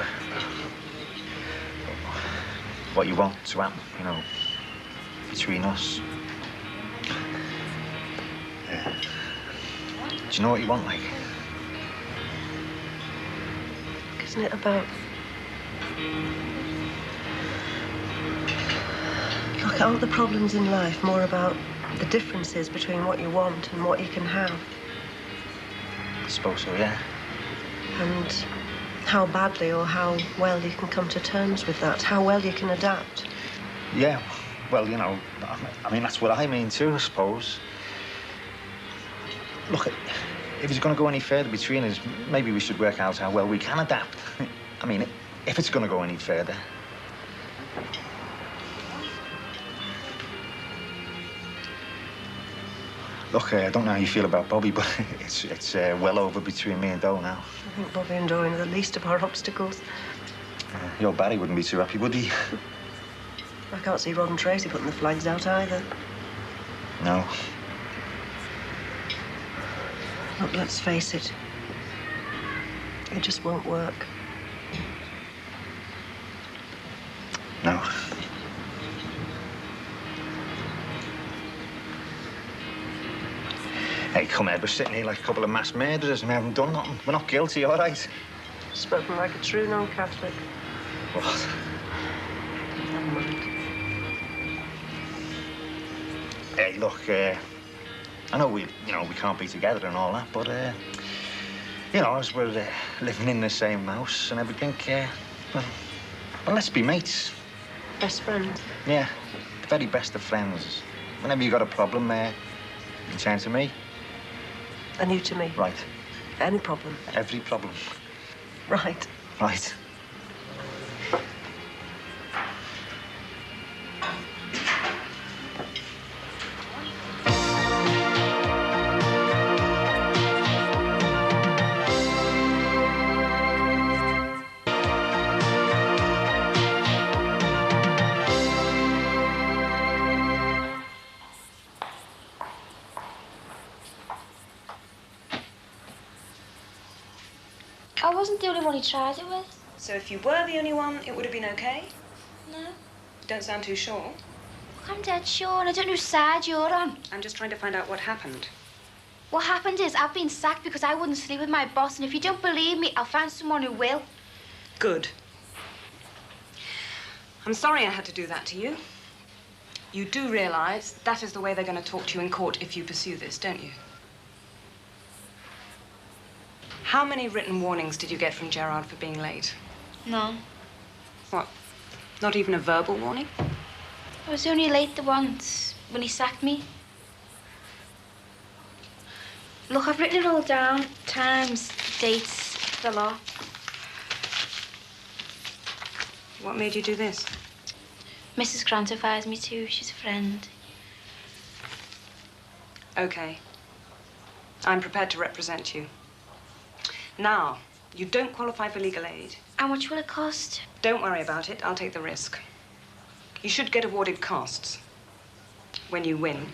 What you want to happen, you know, between us? Yeah. Do you know what you want, like? Isn't it about... Look, aren't the problems in life more about the differences between what you want and what you can have? I suppose so, yeah. And how badly or how well you can come to terms with that, how well you can adapt. Yeah, well, you know, I mean, that's what I mean too, I suppose. Look, if it's going to go any further between us, maybe we should work out how well we can adapt. I mean, if it's going to go any further. Look, I don't know how you feel about Bobby, but it's well over between me and Doe now. I think Bobby and Doe are the least of our obstacles. Your Barry wouldn't be too happy, would he? I can't see Rod and Tracy putting the flags out either. No. Look, let's face it. It just won't work. No. Hey, come here, we're sitting here like a couple of mass murderers and we haven't done nothing. We're not guilty, all right? Spoken like a true non-Catholic. What? Never mind. Hey, look, I know we can't be together and all that, but, you know, as we're living in the same house and everything, well, let's be mates. Best friends? Yeah, the very best of friends. Whenever you got a problem, you can turn to me. And you to me? Right. Any problem? Every problem. Right. Right. I wasn't the only one he tried it with. So if you were the only one, it would have been okay? No. Don't sound too sure. I'm dead sure, and I don't know whose side you're on. I'm just trying to find out what happened. What happened is I've been sacked because I wouldn't sleep with my boss, and if you don't believe me, I'll find someone who will. Good. I'm sorry I had to do that to you. You do realize that is the way they're going to talk to you in court if you pursue this, don't you? How many written warnings did you get from Gerard for being late? No. What? Not even a verbal warning? I was only late the once, when he sacked me. Look, I've written it all down. Times, dates, the lot. What made you do this? Mrs. Grant advised me to. She's a friend. Okay. I'm prepared to represent you. Now, you don't qualify for legal aid. How much will it cost? Don't worry about it. I'll take the risk. You should get awarded costs when you win.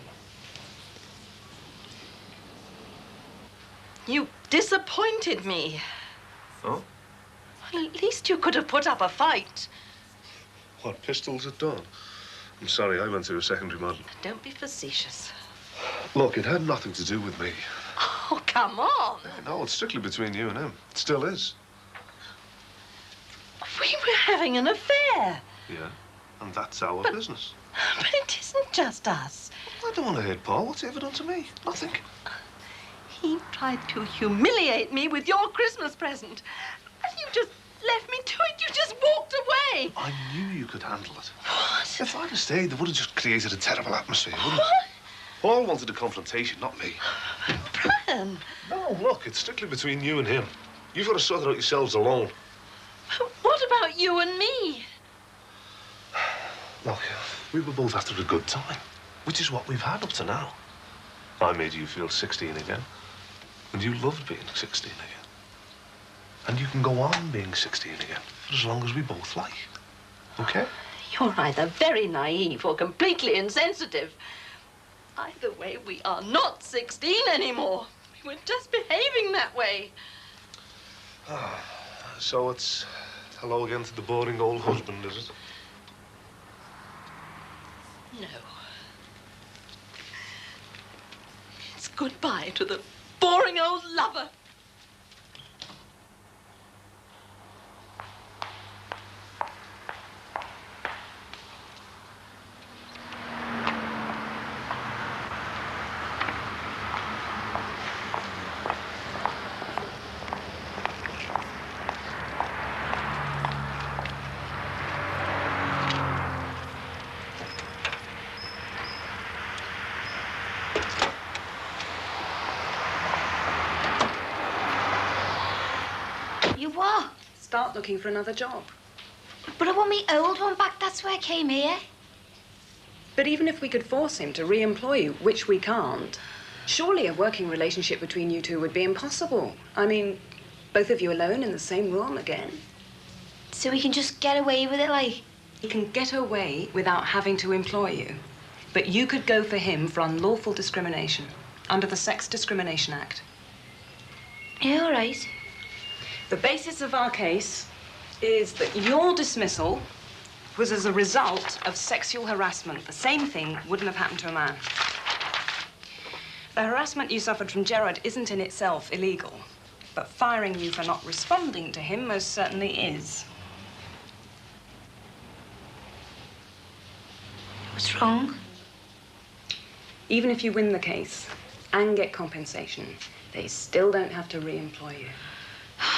You disappointed me. Oh? Well, at least you could have put up a fight. What, pistols at dawn? I'm sorry, I went through a secondary model. Don't be facetious. Look, it had nothing to do with me. Oh, come on. No, it's strictly between you and him. It still is. We were having an affair. Yeah, and that's our business. But it isn't just us. I don't want to hit Paul. What's he ever done to me? Nothing. He tried to humiliate me with your Christmas present. And you just left me to it. You just walked away. I knew you could handle it. What? If I'd have stayed, they would have just created a terrible atmosphere, wouldn't it? Paul wanted a confrontation, not me. Brian. No, look, it's strictly between you and him. You've got to sort it out yourselves alone. What about you and me? Look, we were both after a good time, which is what we've had up to now. I made you feel 16 again, and you loved being 16 again. And you can go on being 16 again for as long as we both like. Okay? You're either very naive or completely insensitive. Either way, we are not 16 anymore. We were just behaving that way. So it's hello again to the boring old husband, is it? No. It's goodbye to the boring old lover. You what? Start looking for another job. But I want me old one back. That's why I came here. But even if we could force him to re-employ you, which we can't, surely a working relationship between you two would be impossible. I mean, both of you alone in the same room again. So we can just get away with it, like? He can get away without having to employ you. But you could go for him for unlawful discrimination under the Sex Discrimination Act. Yeah, all right. The basis of our case is that your dismissal was as a result of sexual harassment. The same thing wouldn't have happened to a man. The harassment you suffered from Gerard isn't in itself illegal, but firing you for not responding to him most certainly is. What's wrong? Even if you win the case and get compensation, they still don't have to re-employ you.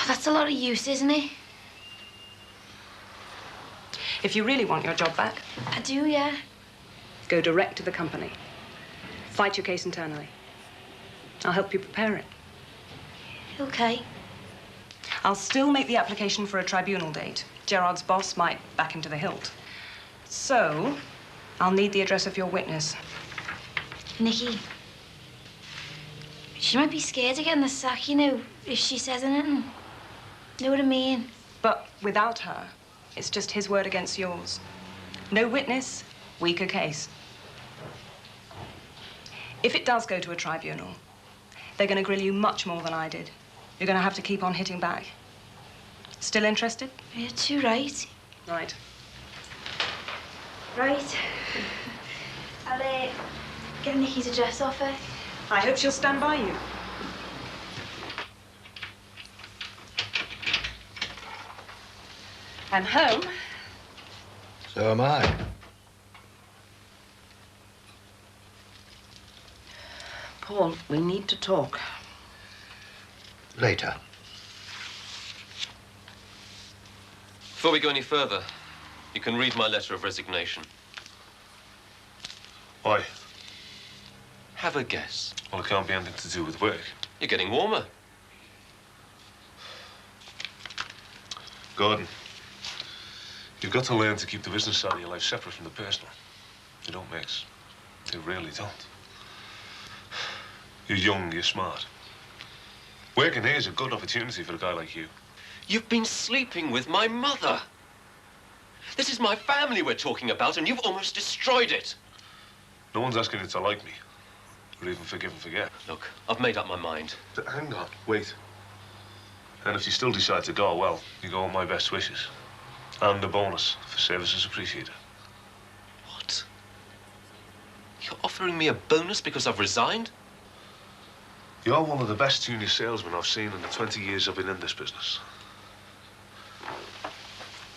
That's a lot of use, isn't it? If you really want your job back, I do, yeah. go direct to the company. Fight your case internally. I'll help you prepare it. Okay. I'll still make the application for a tribunal date. Gerard's boss might back him to the hilt. So, I'll need the address of your witness. Nikki. She might be scared of getting the sack, you know, if she says anything. Know what I mean? But without her, it's just his word against yours. No witness, weaker case. If it does go to a tribunal, they're going to grill you much more than I did. You're going to have to keep on hitting back. Still interested? You're too right. Right. Right. I'll get Nikki's address off her. I hope she'll stand by you. I'm home. So am I. Paul, we need to talk. Later. Before we go any further, you can read my letter of resignation. Why? Have a guess. Well, it can't be anything to do with work. You're getting warmer. Gordon, you've got to learn to keep the business side of your life separate from the personal. They don't mix. They really don't. You're young, you're smart. Working here is a good opportunity for a guy like you. You've been sleeping with my mother. This is my family we're talking about, and you've almost destroyed it. No one's asking you to like me, or even forgive and forget. Look, I've made up my mind. But hang on, wait. And if you still decide to go, well, you go on my best wishes. And a bonus for services appreciated. What? You're offering me a bonus because I've resigned? You're one of the best junior salesmen I've seen in the 20 years I've been in this business.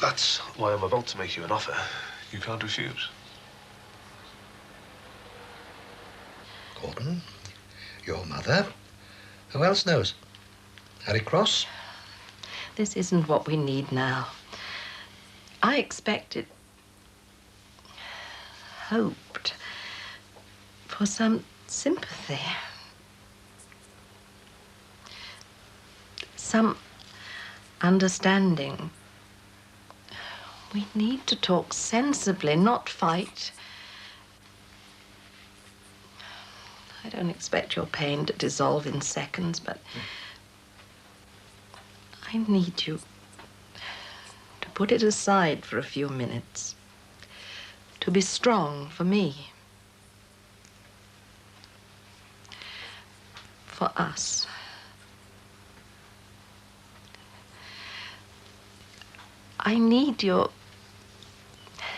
That's why I'm about to make you an offer you can't refuse. Gordon, your mother. Who else knows? Harry Cross? This isn't what we need now. I expected, hoped for some sympathy. Some understanding. We need to talk sensibly, not fight. I don't expect your pain to dissolve in seconds, but I need you to put it aside for a few minutes, to be strong for me, for us. I need your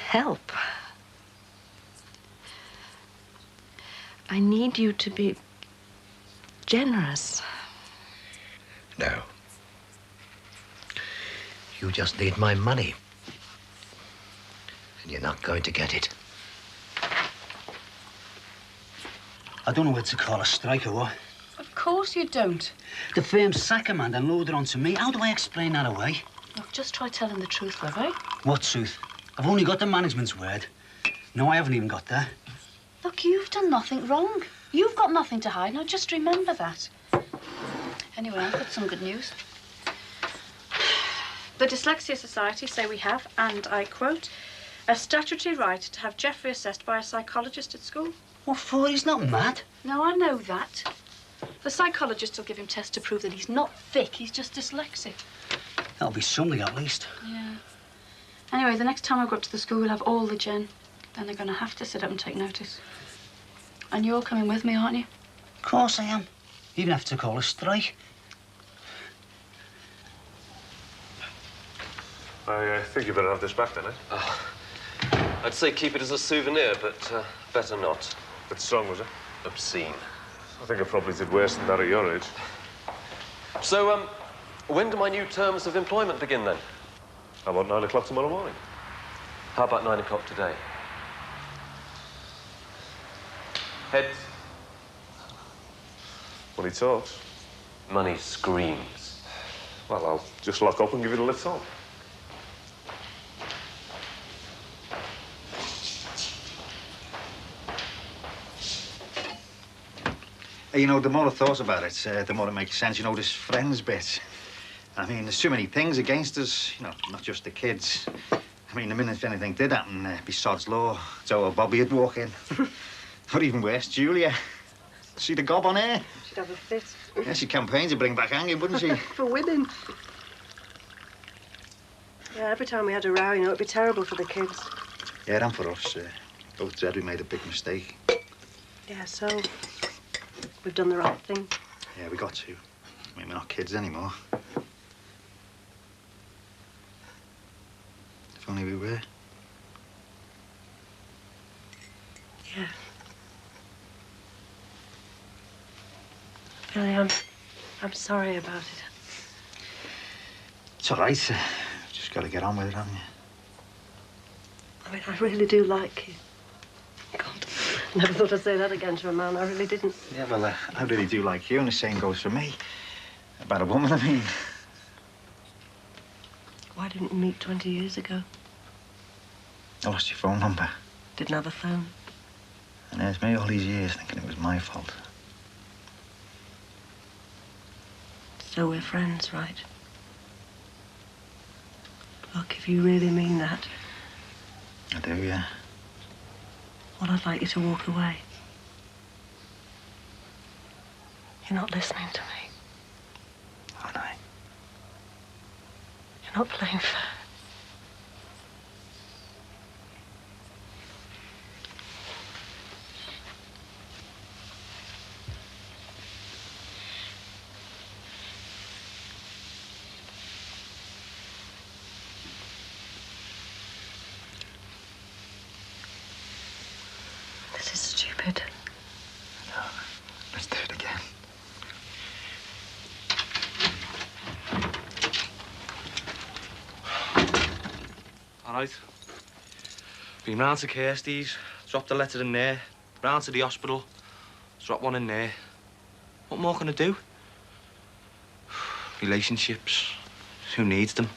help. I need you to be generous. No. You just need my money. And you're not going to get it. I don't know whether to call a strike or what. Of course you don't. The firm sack a man and load it onto me. How do I explain that away? Look, just try telling the truth, love, eh? What truth? I've only got the management's word. No, I haven't even got that. Look, you've done nothing wrong. You've got nothing to hide. Now, just remember that. Anyway, I've got some good news. The Dyslexia Society say we have, and I quote, a statutory right to have Geoffrey assessed by a psychologist at school. What for? He's not mad. No, I know that. The psychologist will give him tests to prove that he's not thick, he's just dyslexic. That'll be something at least. Yeah. Anyway, the next time I go up to the school, we'll have all the gen. Then they're going to have to sit up and take notice. And you're coming with me, aren't you? Of course I am. Even have to call a strike. I think you better have this back then, eh? I'd say keep it as a souvenir, but better not. Bit strong, was it? Obscene. I think I probably did worse than that at your age. So, when do my new terms of employment begin, then? How about 9 o'clock tomorrow morning? How about 9 o'clock today? Heads. Money talks. Money screams. Well, I'll just lock up and give you the lift home. You know, the more I thought about it, the more it makes sense. You know, this friends bit. I mean, there's too many things against us. You know, not just the kids. I mean, the minute if anything did happen, be sod's law, Joe or Bobby would walk in. Or even worse, Julia. See the gob on her? She'd have a fit. Yeah, she campaigns to bring back hanging, wouldn't she? For women. Yeah, every time we had a row, you know, it'd be terrible for the kids. Yeah, and for us. Both said we made a big mistake. Yeah, so we've done the right thing. Yeah, we got to. I mean, we're not kids anymore. If only we were. Yeah. Billy, I'm sorry about it. It's all right. Just got to get on with it, haven't you? I mean, I really do like you. God, never thought I'd say that again to a man. I really didn't. Yeah, well, I really do like you, and the same goes for me. About a woman, I mean. Why didn't we meet 20 years ago? I lost your phone number. Didn't have a phone. And there's me all these years thinking it was my fault. So we're friends, right? Look, if you really mean that, I do, yeah. well, I'd like you to walk away. You're not listening to me. Aren't I? You're not playing fair. This is stupid. No, let's do it again. All right. Been round to Kirsty's, dropped a letter in there, round to the hospital, dropped one in there. What more can I do? Relationships. Who needs them?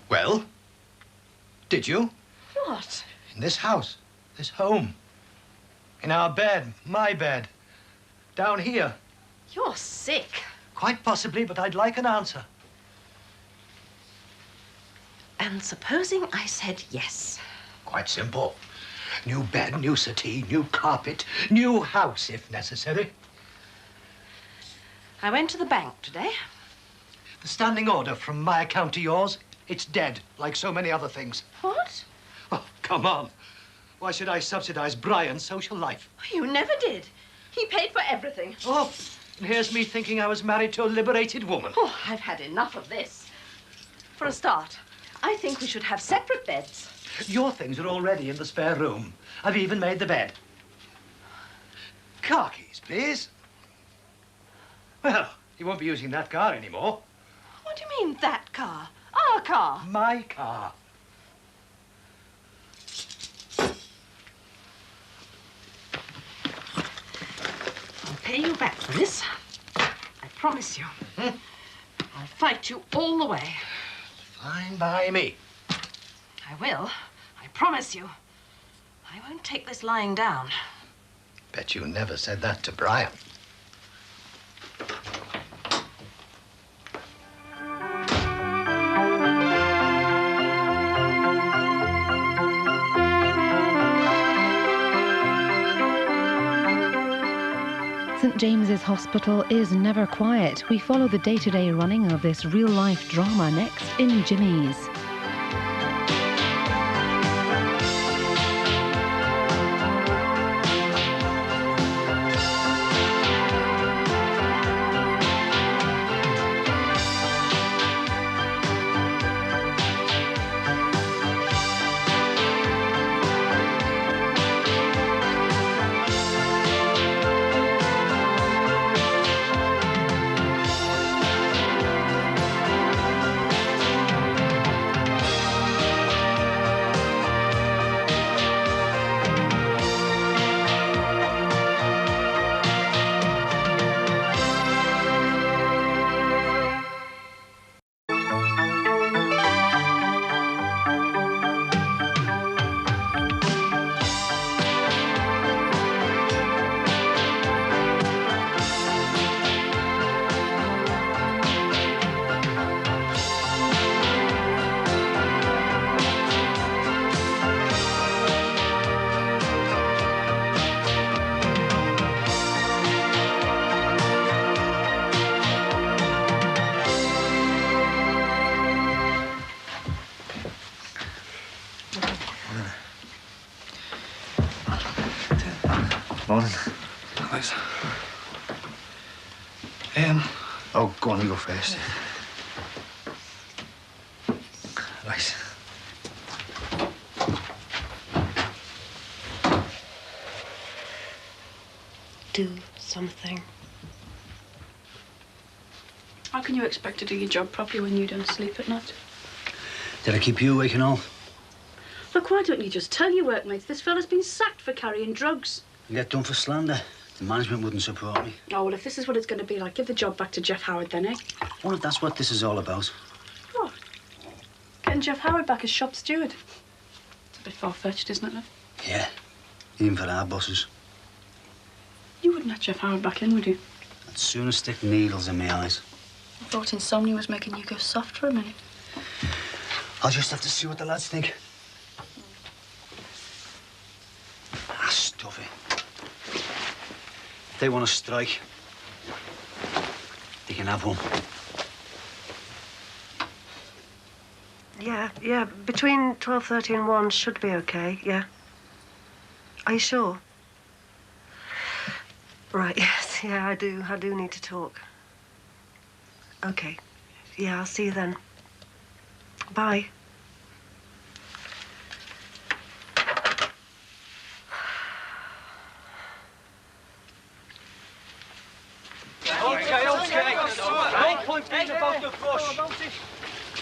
Well, did you? What? In this house, this home. In our bed, my bed. Down here. You're sick. Quite possibly, but I'd like an answer. And supposing I said yes? Quite simple. New bed, new settee, new carpet, new house, if necessary. I went to the bank today. The standing order from my account to yours, it's dead, like so many other things. What? Oh, come on. Why should I subsidize Brian's social life? You never did. He paid for everything. Oh, and here's me thinking I was married to a liberated woman. Oh, I've had enough of this. For a start, I think we should have separate beds. Your things are already in the spare room. I've even made the bed. Car keys, please. Well, you won't be using that car anymore. What do you mean, that car? Our car? My car. I'll pay you back for this. I promise you. I'll fight you all the way. Fine by me. I will. I promise you. I won't take this lying down. Bet you never said that to Brian. St James's Hospital is never quiet. We follow the day-to-day running of this real-life drama next in Jimmy's. Morning. Nice. Oh, go on, you go first. Right. Do something. How can you expect to do your job properly when you don't sleep at night? Did I keep you awake and all? Look, why don't you just tell your workmates this fella's been sacked for carrying drugs? You get done for slander. The management wouldn't support me. Oh, well, if this is what it's going to be like, give the job back to Jeff Howard then, eh? What if that's what this is all about? What? Getting Jeff Howard back as shop steward? It's a bit far-fetched, isn't it, love? Yeah, even for our bosses. You wouldn't let Jeff Howard back in, would you? I'd sooner stick needles in my eyes. I thought insomnia was making you go soft for a minute. I'll just have to see what the lads think. Ah, stuff it. If they want to strike, they can have one. Yeah, between 12:30 and 1 should be okay, yeah. Are you sure? Right, yes, yeah, I do need to talk. Okay, yeah, I'll see you then. Bye. Okay. No point beating about the bush.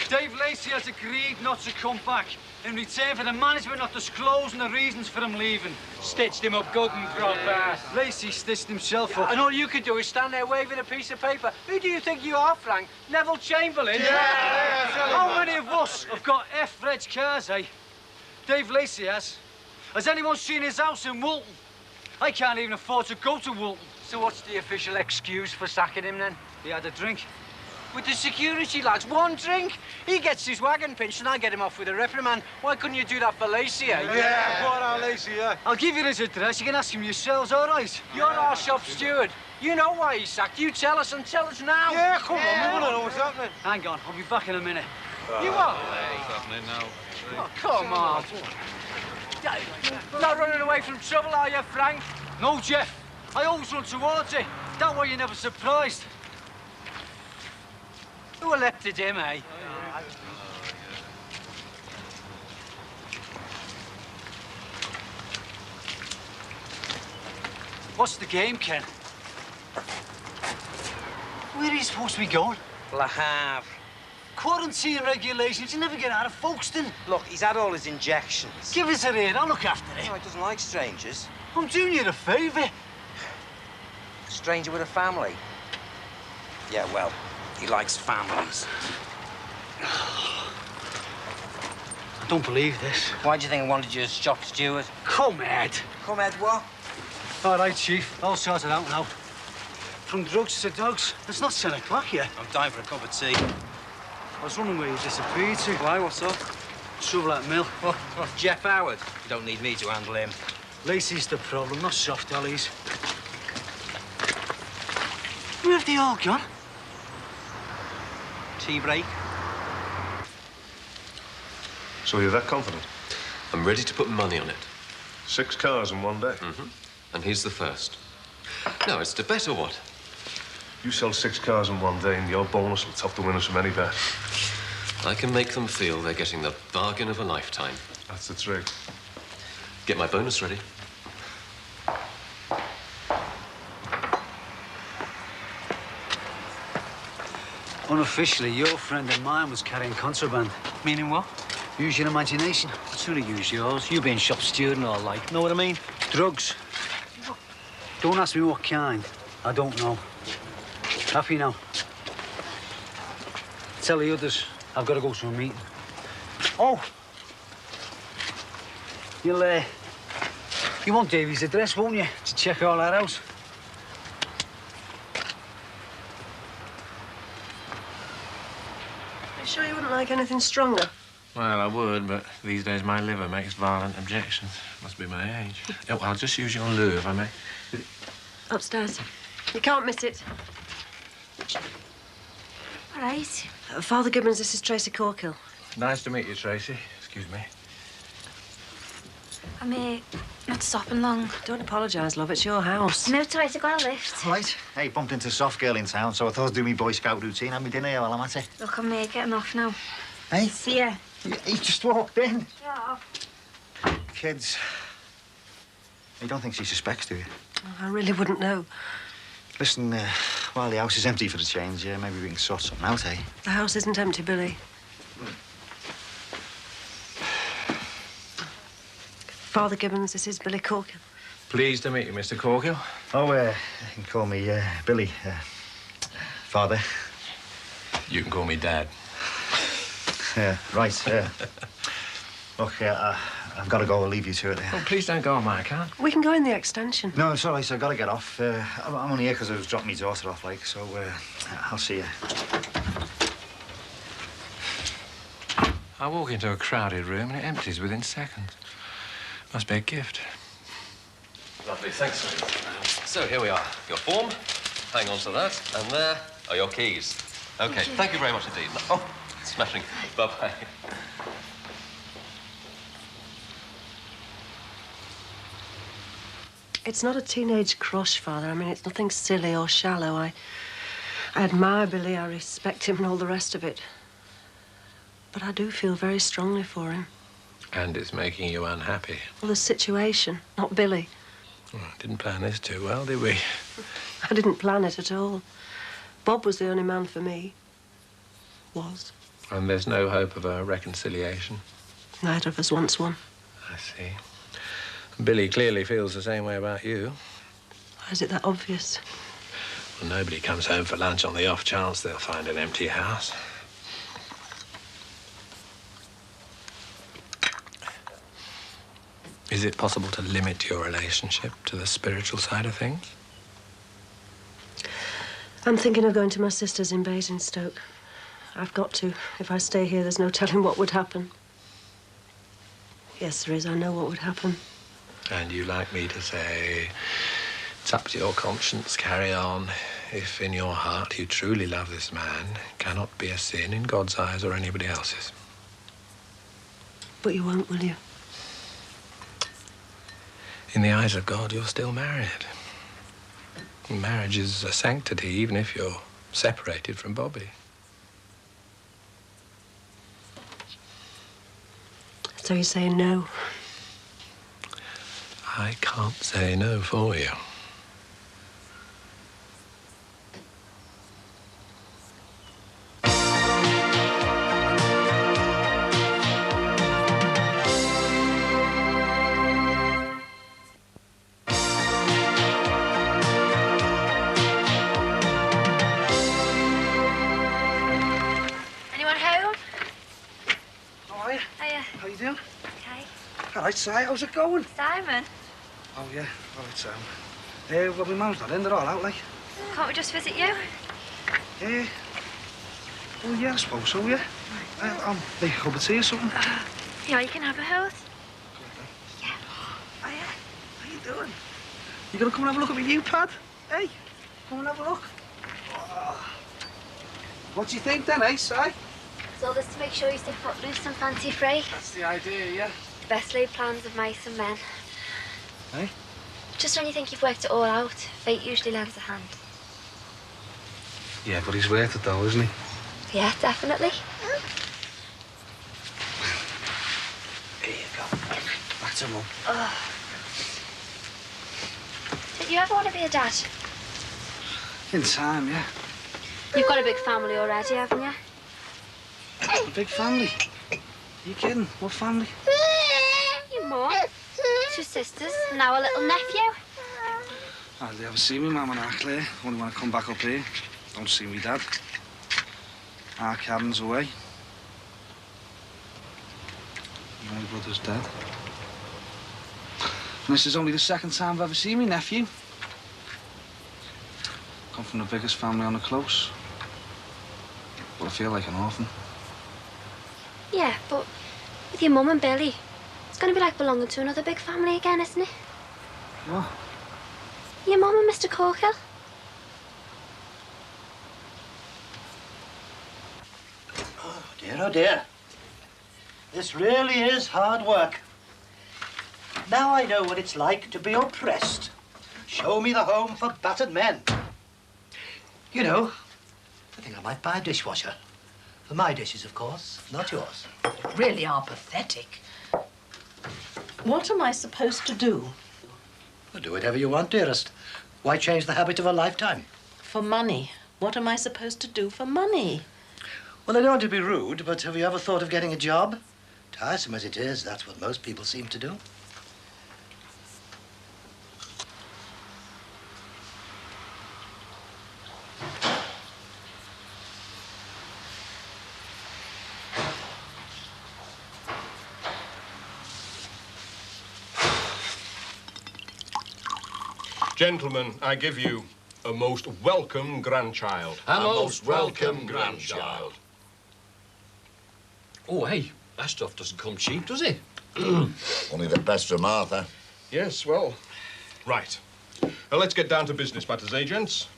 Dave Lacey has agreed not to come back in return for the management not disclosing the reasons for him leaving. Stitched him up good and proper. Lacey stitched himself up. And all you could do is stand there waving a piece of paper. Who do you think you are, Frank? Neville Chamberlain? Yeah. How many of us have got F-Reg cars, eh? Dave Lacey has. Has anyone seen his house in Woolton? I can't even afford to go to Woolton. So what's the official excuse for sacking him, then? He had a drink. With the security lads, one drink. He gets his wagon pinched and I get him off with a reprimand. Why couldn't you do that for Lacey, eh? Yeah, poor old Lacey, yeah. I'll give you his address. You can ask him yourselves, all right? You're our shop steward. You know why he's sacked. You tell us and tell us now. Yeah, come on, we want to know what's happening. Hang on, I'll be back in a minute. You are? are? What's happening now? Oh, come on. Not running away from trouble, are you, Frank? No, Jeff. I always run towards it. That way you're never surprised. Who elected him, eh? What's the game, Ken? Where are you supposed to be going? Le Havre. Quarantine regulations. You never get out of Folkestone. Look, he's had all his injections. Give us a ring. I'll look after it. No, he doesn't like strangers. I'm doing you a favour. A stranger with a family. Yeah, well, he likes families. I don't believe this. Why do you think I wanted you as shop steward? Come, Ed. Come, Ed, what? All right, Chief. I'll sort it out now. From drugs to dogs. It's not 10 o'clock yet. I'm dying for a cup of tea. I was wondering where you disappeared to. Why? What's up? Trouble at mill. What, Jeff Howard? You don't need me to handle him. Lacey's the problem, not soft dollies. Where have they all gone? Tea break. So you're that confident? I'm ready to put money on it. 6 cars in one day? Mm-hmm. And he's the first. Now, it's to bet or what? You sell 6 cars in one day and your bonus will top the winners from any bet. I can make them feel they're getting the bargain of a lifetime. That's the trick. Get my bonus ready. Unofficially, your friend of mine was carrying contraband. Meaning what? Use your imagination. I'd sooner use yours. You being shop steward and all like. Know what I mean? Drugs. Don't ask me what kind. I don't know. Happy now? Tell the others I've got to go to a meeting. Oh! You want Davy's address, won't you? To check all that out. Are you sure you wouldn't like anything stronger? Well, I would, but these days my liver makes violent objections. Must be my age. Oh, I'll just use your loo, if I may. Upstairs. You can't miss it. All right. Father Gibbons, this is Tracy Corkill. Nice to meet you, Tracy. Excuse me. I'm not stopping long. Don't apologise, love. It's your house. No, it's all right. I got a lift. Right. Hey, bumped into a soft girl in town, so I thought I'd do me Boy Scout routine. Have me dinner here while I'm at it. Look, I'm getting off now. Hey? See ya. He just walked in. Yeah. Kids. You don't think she suspects, do you? Oh, I really wouldn't know. Listen, while the house is empty for the change, maybe we can sort something out, eh? The house isn't empty, Billy. Father Gibbons, this is Billy Corkill. Pleased to meet you, Mr. Corkill. Oh, you can call me Billy. Father. You can call me Dad. Yeah, right. Look, I've got to go. I'll leave you to it. Oh, please don't go on my account. We can go in the extension. No, it's all right. I've got to get off. I'm only here because I was dropping my daughter off, like, so I'll see you. I walk into a crowded room and it empties within seconds. Must be a gift. Lovely, thanks. So here we are. Your form, hang on to that, and there are your keys. Okay, thank you very much indeed. Oh, smashing. Bye-bye. It's not a teenage crush, Father. I mean, it's nothing silly or shallow. I admire Billy, I respect him and all the rest of it. But I do feel very strongly for him. And it's making you unhappy. Well, the situation, not Billy. Well, didn't plan this too well, did we? I didn't plan it at all. Bob was the only man for me. Was. And there's no hope of a reconciliation? Neither of us wants one. I see. Billy clearly feels the same way about you. Why is it that obvious? Well, nobody comes home for lunch on the off chance they'll find an empty house. Is it possible to limit your relationship to the spiritual side of things? I'm thinking of going to my sister's in Basingstoke. I've got to. If I stay here, there's no telling what would happen. Yes, there is. I know what would happen. And you like me to say, it's up to your conscience, carry on. If in your heart you truly love this man, it cannot be a sin in God's eyes or anybody else's. But you won't, will you? In the eyes of God, you're still married. Marriage is a sanctity, even if you're separated from Bobby. So you say no? I can't say no for you. you doing? Okay. All right, Si, how's it going? Simon, Oh, yeah. All right, Sam. Well, my mum's not in. They're all out, like. can't we just visit you? Oh, yeah, I suppose so, yeah. I'll make a cup of tea or something. Yeah, you can have a house. How you doing? You gonna come and have a look at my new pad? Hey, come and have a look. Oh. What do you think then, eh, Si? So this to make sure you stay footloose and fancy-free. That's the idea, yeah. The best laid plans of mice and men. Hey? Just when you think you've worked it all out, fate usually lends a hand. Yeah, but he's worth it, though, isn't he? Yeah, definitely. Here you go. Back to Mum. Oh. Did you ever want to be a dad? In time, yeah. You've got a big family already, haven't you? A big family. You kidding? What family? Your mum, 2 sisters, and now a little nephew. Hardly ever see me mum and Claire. Only when I come back up here. Don't see me dad. Our cabin's away. My brother's dead. And this is only the second time I've ever seen me nephew. Come from the biggest family on the close. But I feel like an orphan. Yeah, but with your mum and Billy, it's going to be like belonging to another big family again, isn't it? What? Your mum and Mr. Corkill. Oh dear. This really is hard work. Now I know what it's like to be oppressed. Show me the home for battered men. You know, I think I might buy a dishwasher. For my dishes, of course, not yours. You really are pathetic. What am I supposed to do? Well, do whatever you want, dearest. Why change the habit of a lifetime? For money. What am I supposed to do for money? Well, I don't want to be rude, but have you ever thought of getting a job? Tiresome as it is, that's what most people seem to do. Gentlemen, I give you a most welcome grandchild. A most welcome grandchild. Oh, hey, that stuff doesn't come cheap, does it? Only the best from Arthur. Yes, well, right. Let's get down to business matters, agents.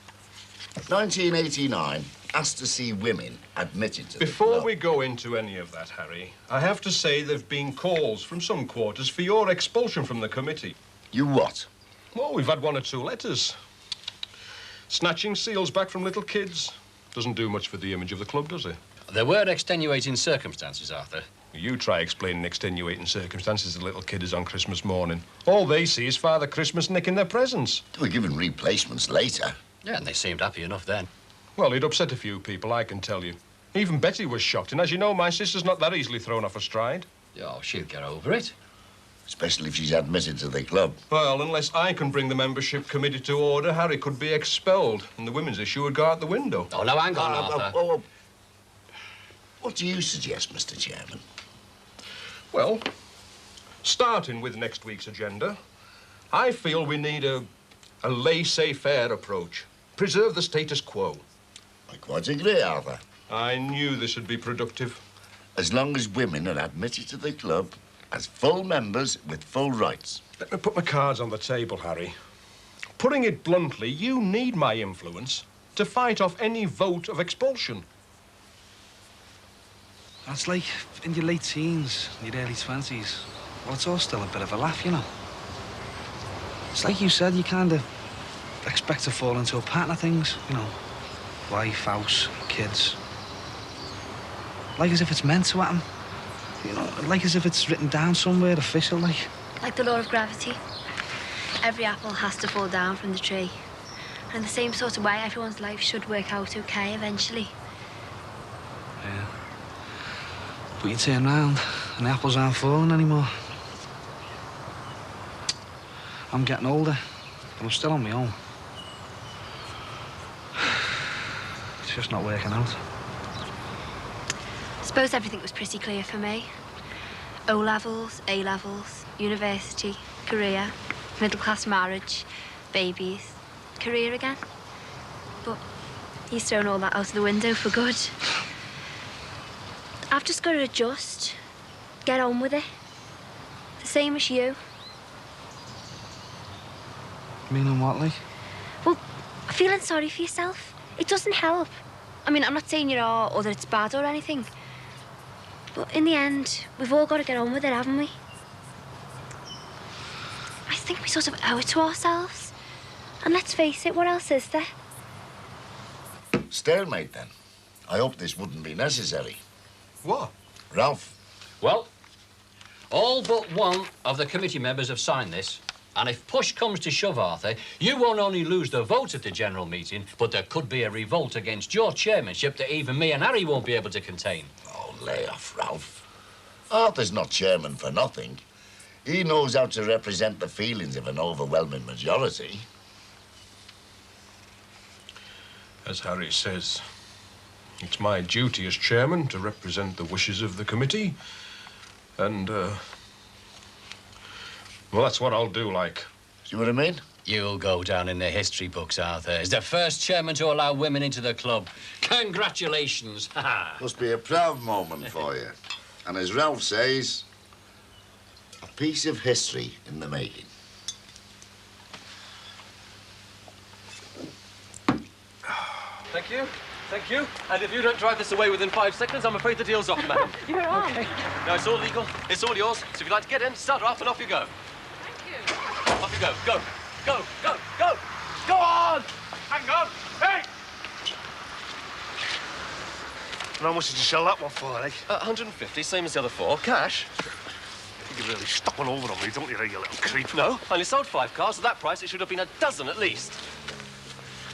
1989, asked to see women admitted to Before the club. we go into any of that, Harry, I have to say there have been calls from some quarters for your expulsion from the committee. You what? Well, we've had 1 or 2 letters. Snatching seals back from little kids. Doesn't do much for the image of the club, does it? There were extenuating circumstances, Arthur. You try explaining extenuating circumstances to little kiddies on Christmas morning. All they see is Father Christmas nicking their presents. They were given replacements later. Yeah, and they seemed happy enough then. Well, it upset a few people, I can tell you. Even Betty was shocked, and as you know, my sister's not that easily thrown off her stride. Oh, she'll get over it. Especially if she's admitted to the club. Well, unless I can bring the membership committee to order, Harry could be expelled, and the women's issue would go out the window. Oh, now, hang on, Arthur. What do you suggest, Mr. Chairman? Well, starting with next week's agenda, I feel we need a laissez-faire approach. Preserve the status quo. I quite agree, Arthur. I knew this would be productive. As long as women are admitted to the club as full members with full rights. Let me put my cards on the table, Harry. Putting it bluntly, you need my influence to fight off any vote of expulsion. That's like in your late teens, your early 20s. Well, it's all still a bit of a laugh, you know. It's like you said, you kind of expect to fall into a pattern of things, you know. Wife, house, kids. Like as if it's meant to happen. You know, like as if it's written down somewhere, official, like. Like the law of gravity. Every apple has to fall down from the tree. And in the same sort of way, everyone's life should work out okay eventually. Yeah. But you turn round and the apples aren't falling anymore. I'm getting older, but I'm still on my own. It's just not working out. I suppose everything was pretty clear for me. O-levels, A-levels, university, career, middle-class marriage, babies, career again. But he's thrown all that out of the window for good. I've just got to adjust, get on with it. The same as you. Meaning what, like? Well, feeling sorry for yourself, it doesn't help. I mean, I'm not saying you are or that it's bad or anything. But in the end, we've all got to get on with it, haven't we? I think we sort of owe it to ourselves. And let's face it, what else is there? Stalemate, then. I hope this wouldn't be necessary. What? Ralph. Well, all but one of the committee members have signed this. And if push comes to shove, Arthur, you won't only lose the vote at the general meeting, but there could be a revolt against your chairmanship that even me and Harry won't be able to contain. Oh, lay off, Ralph. Arthur's not chairman for nothing. He knows how to represent the feelings of an overwhelming majority. As Harry says, it's my duty as chairman to represent the wishes of the committee. And, well, that's what I'll do, like. See what I mean? You'll go down in the history books, Arthur, as the first chairman to allow women into the club. Congratulations. Must be a proud moment for you. And as Ralph says, a piece of history in the making. Thank you. Thank you. And if you don't drive this away within 5 seconds, I'm afraid the deal's off, ma'am. You're on. Okay. No, it's all legal. It's all yours. So if you'd like to get in, start her off and off you go. Thank you. Off you go. Go. Go. Go. Go. Go on! Hang on. Hey! And how much did you sell that one for, eh? 150, same as the other 4. Cash. You're really stopping over on me, don't you, you little creep? No, I only sold 5 cars. At that price, it should have been a dozen at least.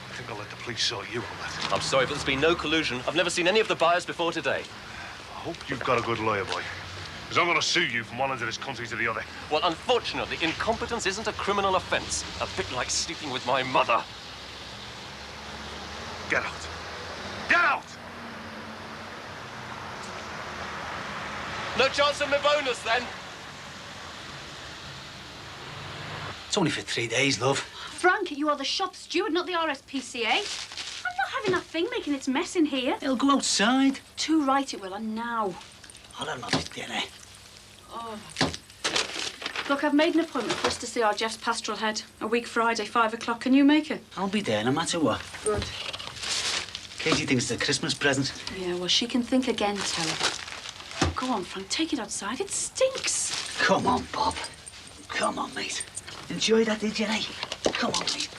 I think I'll let the police sort you on that. I'm sorry, but there's been no collusion. I've never seen any of the buyers before today. I hope you've got a good lawyer, boy. Because I'm going to sue you from one end of this country to the other. Well, unfortunately, incompetence isn't a criminal offence. A bit like sleeping with my mother. Get out. Get out! No chance of my bonus, then? It's only for 3 days, love. Frank, you are the shop steward, not the RSPCA. I'm not having that thing making its mess in here. It'll go outside. Too right it will, and now. I'll have another dinner. Oh. Look, I've made an appointment for us to see our Jeff's pastoral head. A week Friday, 5 o'clock. Can you make it? I'll be there no matter what. Good. Katie thinks it's a Christmas present. Yeah, well, she can think again, tell her. Go on, Frank, take it outside. It stinks. Come on, Bob. Come on, mate. Enjoy that, did you, eh? Come on, mate.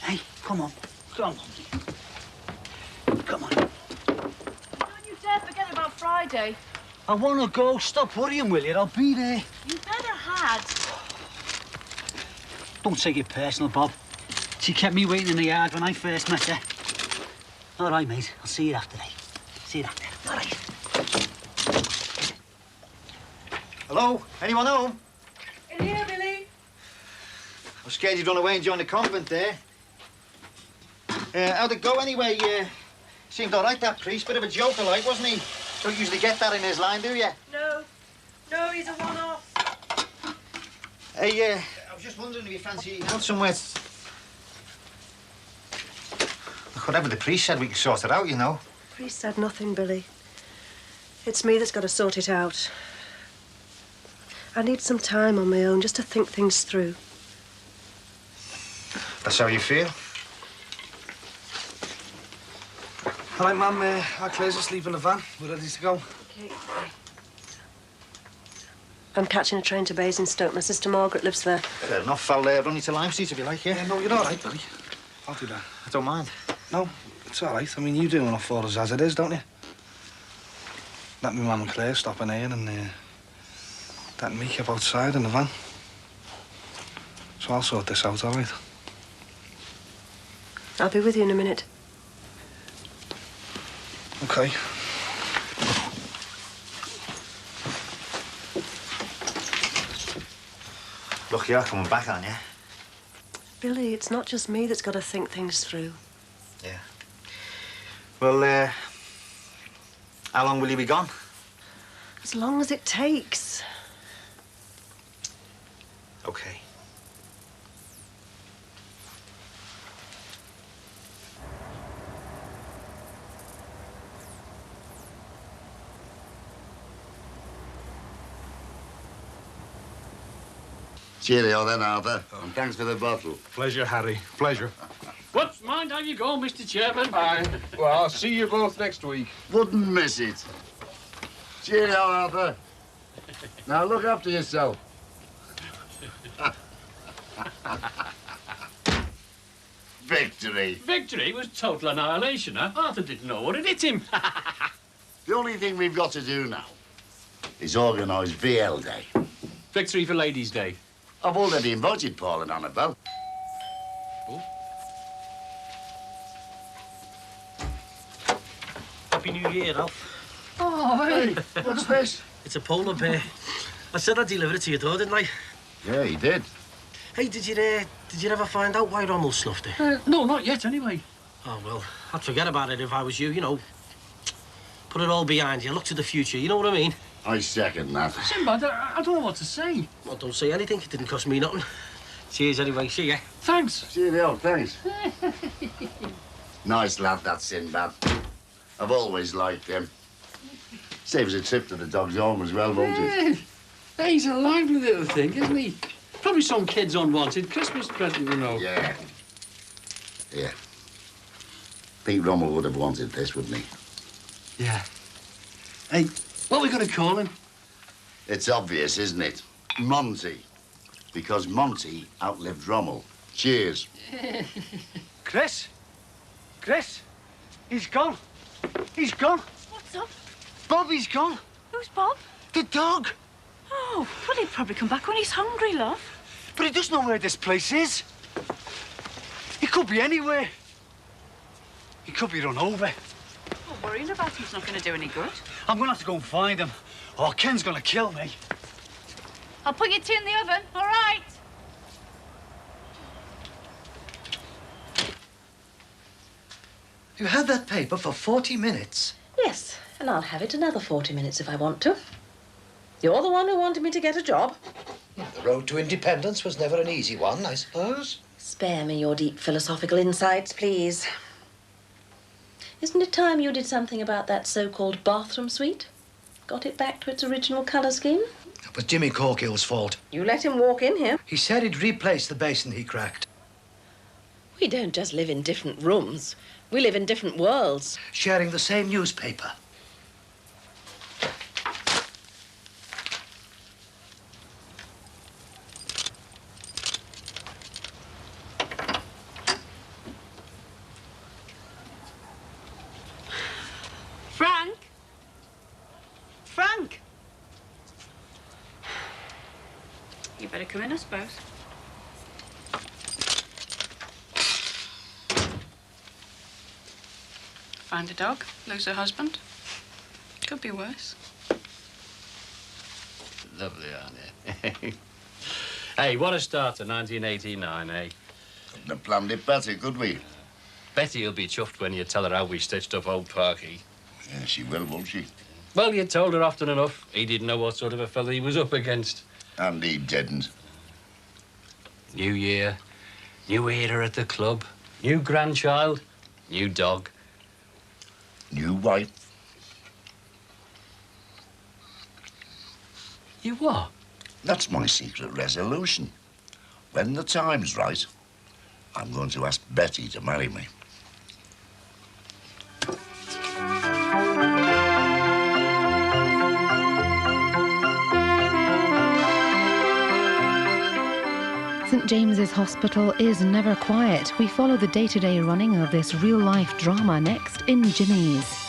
Hey, come on. Come on, mate. Come on. Don't you dare forget about Friday. I want to go. Stop worrying, will you? I'll be there. You better had. Don't take it personal, Bob. She kept me waiting in the yard when I first met her. All right, mate. I'll see you after, eh? See you after. All right. Hello? Anyone home? In here, Billy. I was scared you'd run away and join the convent there. How'd it go anyway? Seemed all right, that priest. Bit of a joker, like, wasn't he? Don't usually get that in his line, do you? No. No, he's a one-off. Hey, I was just wondering if you fancy eating out somewhere. Look, whatever the priest said, we could sort it out, you know. Priest said nothing, Billy. It's me that's got to sort it out. I need some time on my own just to think things through. That's how you feel? All right, Mum, our Claire's asleep in the van. We're ready to go. Okay. I'm catching a train to Basingstoke. My sister Margaret lives there. Fair enough. I'll run you to Lime Street if you like, yeah? No, you're all right, Billy. I'll do that. I don't mind. No, it's all right. I mean, you do enough for us as it is, don't you? Let me Mum and Claire stop in here and let me keep outside in the van. So I'll sort this out, all right? I'll be with you in a minute. Okay. Look, you're coming back, aren't you? Billy, it's not just me that's got to think things through. Yeah. Well, how long will you be gone? As long as it takes. Okay. Cheerio then, Arthur. And thanks for the bottle. Pleasure, Harry. Pleasure. What's mind how you go, Mr. Chairman? Aye. Well, I'll see you both next week. Wouldn't miss it. Cheerio, Arthur. Now look after yourself. Victory. Victory was total annihilation, huh? Arthur didn't know what had hit him. The only thing we've got to do now is organise VL Day. Victory for Ladies' Day. I've already invited Paul and Annabelle. Happy New Year, Alf. Oh, hey, what's this? It's a polar bear. I said I'd deliver it to your door, didn't I? Yeah, he did. Hey, did you ever find out why Rommel snuffed it? No, not yet, anyway. Oh, well, I'd forget about it if I was you, know. Put it all behind you, look to the future, you know what I mean? I second that. Sinbad, I don't know what to say. Well, don't say anything, it didn't cost me nothing. Cheers anyway, see ya. Thanks. Cheerio, thanks. Nice lad, that Sinbad. I've always liked him. Saves a trip to the dog's home as well, won't it? Hey, he's a lively little thing, isn't he? Probably some kid's unwanted Christmas present, you know. Yeah. Yeah. Pete Rommel would have wanted this, wouldn't he? Yeah. Hey, what are we going to call him? It's obvious, isn't it? Monty. Because Monty outlived Rommel. Cheers. Chris? Chris? He's gone. He's gone. What's up? Bobby's gone. Who's Bob? The dog. Oh, well, he'll probably come back when he's hungry, love. But he doesn't know where this place is. He could be anywhere. He could be run over. Well, worrying about him's not going to do any good. I'm going to have to go and find him. Or Ken's going to kill me. I'll put your tea in the oven, all right? You had that paper for 40 minutes. Yes, and I'll have it another 40 minutes if I want to. You're the one who wanted me to get a job. The road to independence was never an easy one, I suppose. Spare me your deep philosophical insights, please. Isn't it time you did something about that so-called bathroom suite? Got it back to its original colour scheme? It was Jimmy Corkill's fault. You let him walk in here. He said he'd replace the basin he cracked. We don't just live in different rooms. We live in different worlds. Sharing the same newspaper. Frank? Frank? You better come in, I suppose. Find a dog, lose her husband. Could be worse. Lovely, aren't you? Hey, what a start to 1989, eh? Couldn't have planned it better, could we? Betty'll be chuffed when you tell her how we stitched up old Parky. Yeah, she will, won't she? Well, you told her often enough. He didn't know what sort of a fella he was up against. And he didn't. New year, new era at the club, new grandchild, new dog. New wife. You what? That's my secret resolution. When the time's right, I'm going to ask Betty to marry me. St James's Hospital is never quiet. We follow the day-to-day running of this real-life drama next in Jimmy's.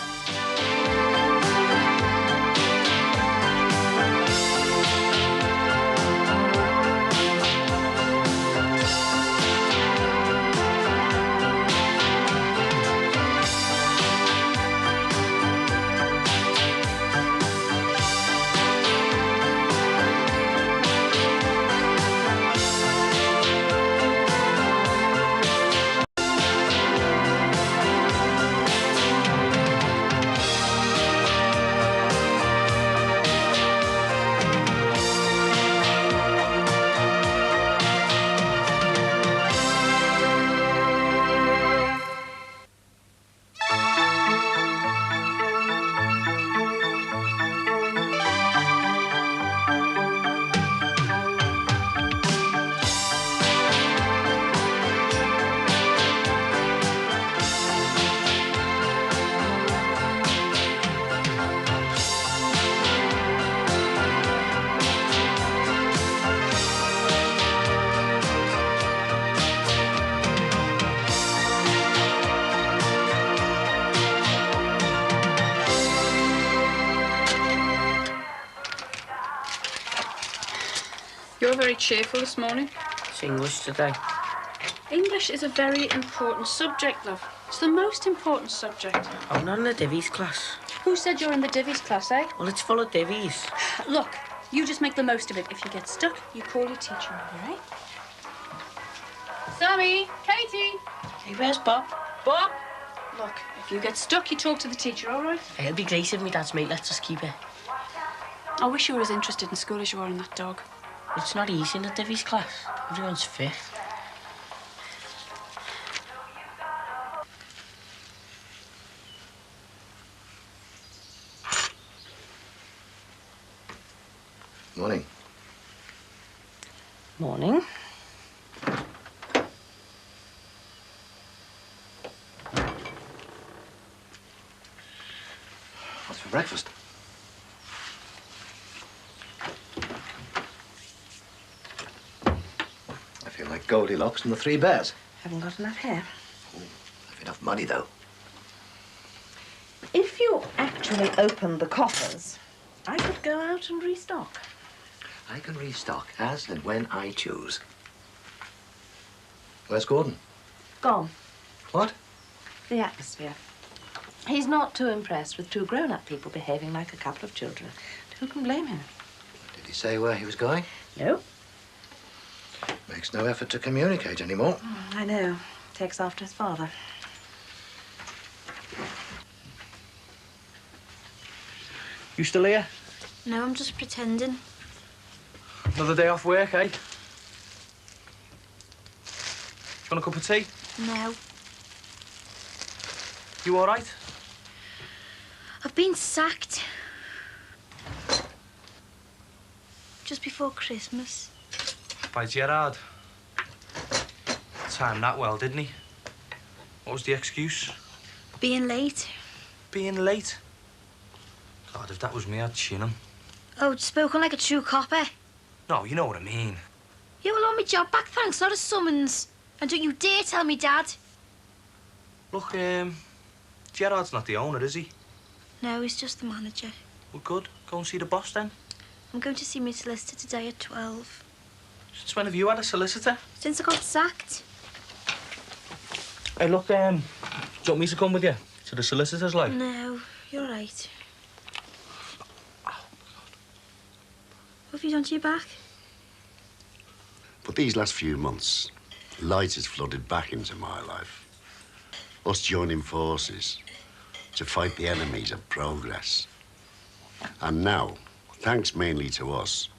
You're very cheerful this morning. It's English today. English is a very important subject, love. It's the most important subject. I'm not in the divvies class. Who said you're in the divvies class, eh? Well, it's full of divvies. Look, you just make the most of it. If you get stuck, you call your teacher over, eh? Sammy, Katie. Hey, where's Bob? Bob! Look, if you get stuck, you talk to the teacher, all right? Hey, it'll be great if my dad's mate lets us keep it. I wish you were as interested in school as you are in that dog. It's not easy in the divvies class. Everyone's fifth. Morning. Morning. What's for breakfast? I feel like Goldilocks and the Three Bears. Haven't got enough hair. I've enough money, though. If you actually opened the coffers, I could go out and restock. I can restock as and when I choose. Where's Gordon? Gone. What? The atmosphere. He's not too impressed with two grown-up people behaving like a couple of children. Who can blame him? Did he say where he was going? No. Makes no effort to communicate anymore. I know. Takes after his father. You still here? No, I'm just pretending. Another day off work, eh? Want a cup of tea? No. You all right? I've been sacked. Just before Christmas. By Gerard. Timed that well, didn't he? What was the excuse? Being late. Being late? God, if that was me, I'd chin him. Oh, spoken like a true copper. No, you know what I mean. You will want me job back, thanks, not a summons. And don't you dare tell me, Dad. Look, Gerard's not the owner, is he? No, he's just the manager. Well, good. Go and see the boss, then. I'm going to see my solicitor today at 12. Since when have you had a solicitor? Since I got sacked. Hey, look, do you want me to come with you to the solicitor's, like? No, you're right. What have you done to your back? But these last few months, light has flooded back into my life. Us joining forces to fight the enemies of progress. And now, thanks mainly to us,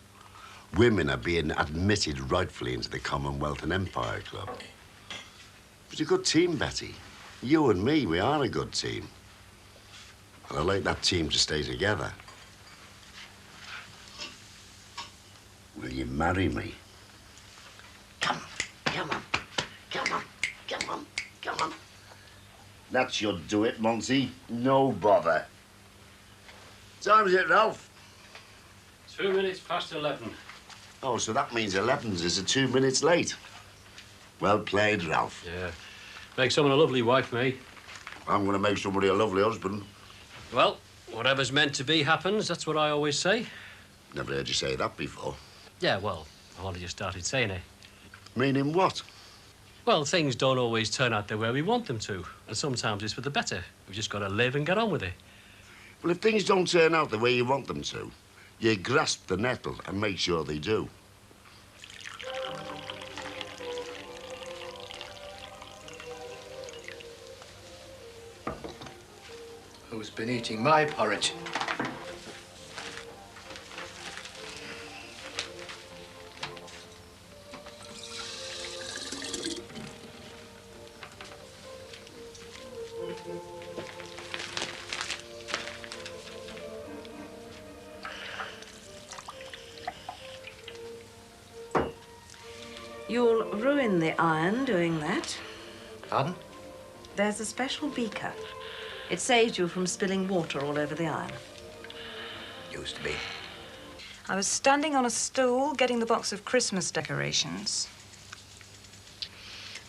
women are being admitted rightfully into the Commonwealth and Empire Club. It's a good team, Betty. You and me, we are a good team. And I'd like that team to stay together. Will you marry me? Come on, come on, come on, come on. That should do it, Monty. No bother. Time is it, Ralph? 2 minutes past 11. Oh, so that means 11's is 2 minutes late. Well played, Ralph. Yeah. Make someone a lovely wife, me. I'm going to make somebody a lovely husband. Well, whatever's meant to be happens. That's what I always say. Never heard you say that before. Yeah, well, I've only just started saying it. Meaning what? Well, things don't always turn out the way we want them to. And sometimes it's for the better. We've just got to live and get on with it. Well, if things don't turn out the way you want them to, you grasp the nettle and make sure they do. Who's been eating my porridge? You'll ruin the iron doing that. Pardon? There's a special beaker. It saves you from spilling water all over the iron. Used to be. I was standing on a stool getting the box of Christmas decorations.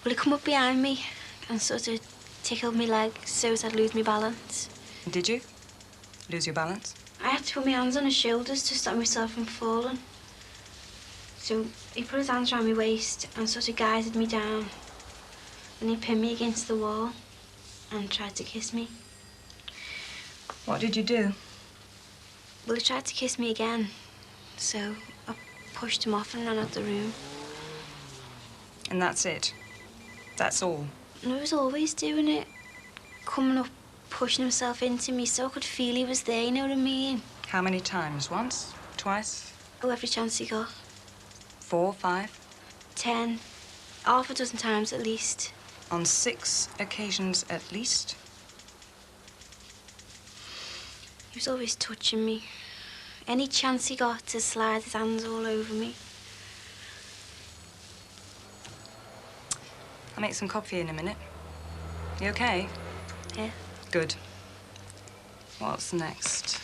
Will he come up behind me and sort of tickle me leg so as I'd lose my balance? Did you lose your balance? I had to put my hands on his shoulders to stop myself from falling. So he put his hands around my waist and sort of guided me down. And he pinned me against the wall and tried to kiss me. What did you do? Well, he tried to kiss me again. So I pushed him off and ran out the room. And that's it? That's all? And he was always doing it. Coming up, pushing himself into me so I could feel he was there, you know what I mean? How many times? Once? Twice? Oh, every chance he got. 4, 5? 10. Half a dozen times at least. On 6 occasions at least? He was always touching me. Any chance he got to slide his hands all over me. I'll make some coffee in a minute. You okay? Yeah. Good. What's next?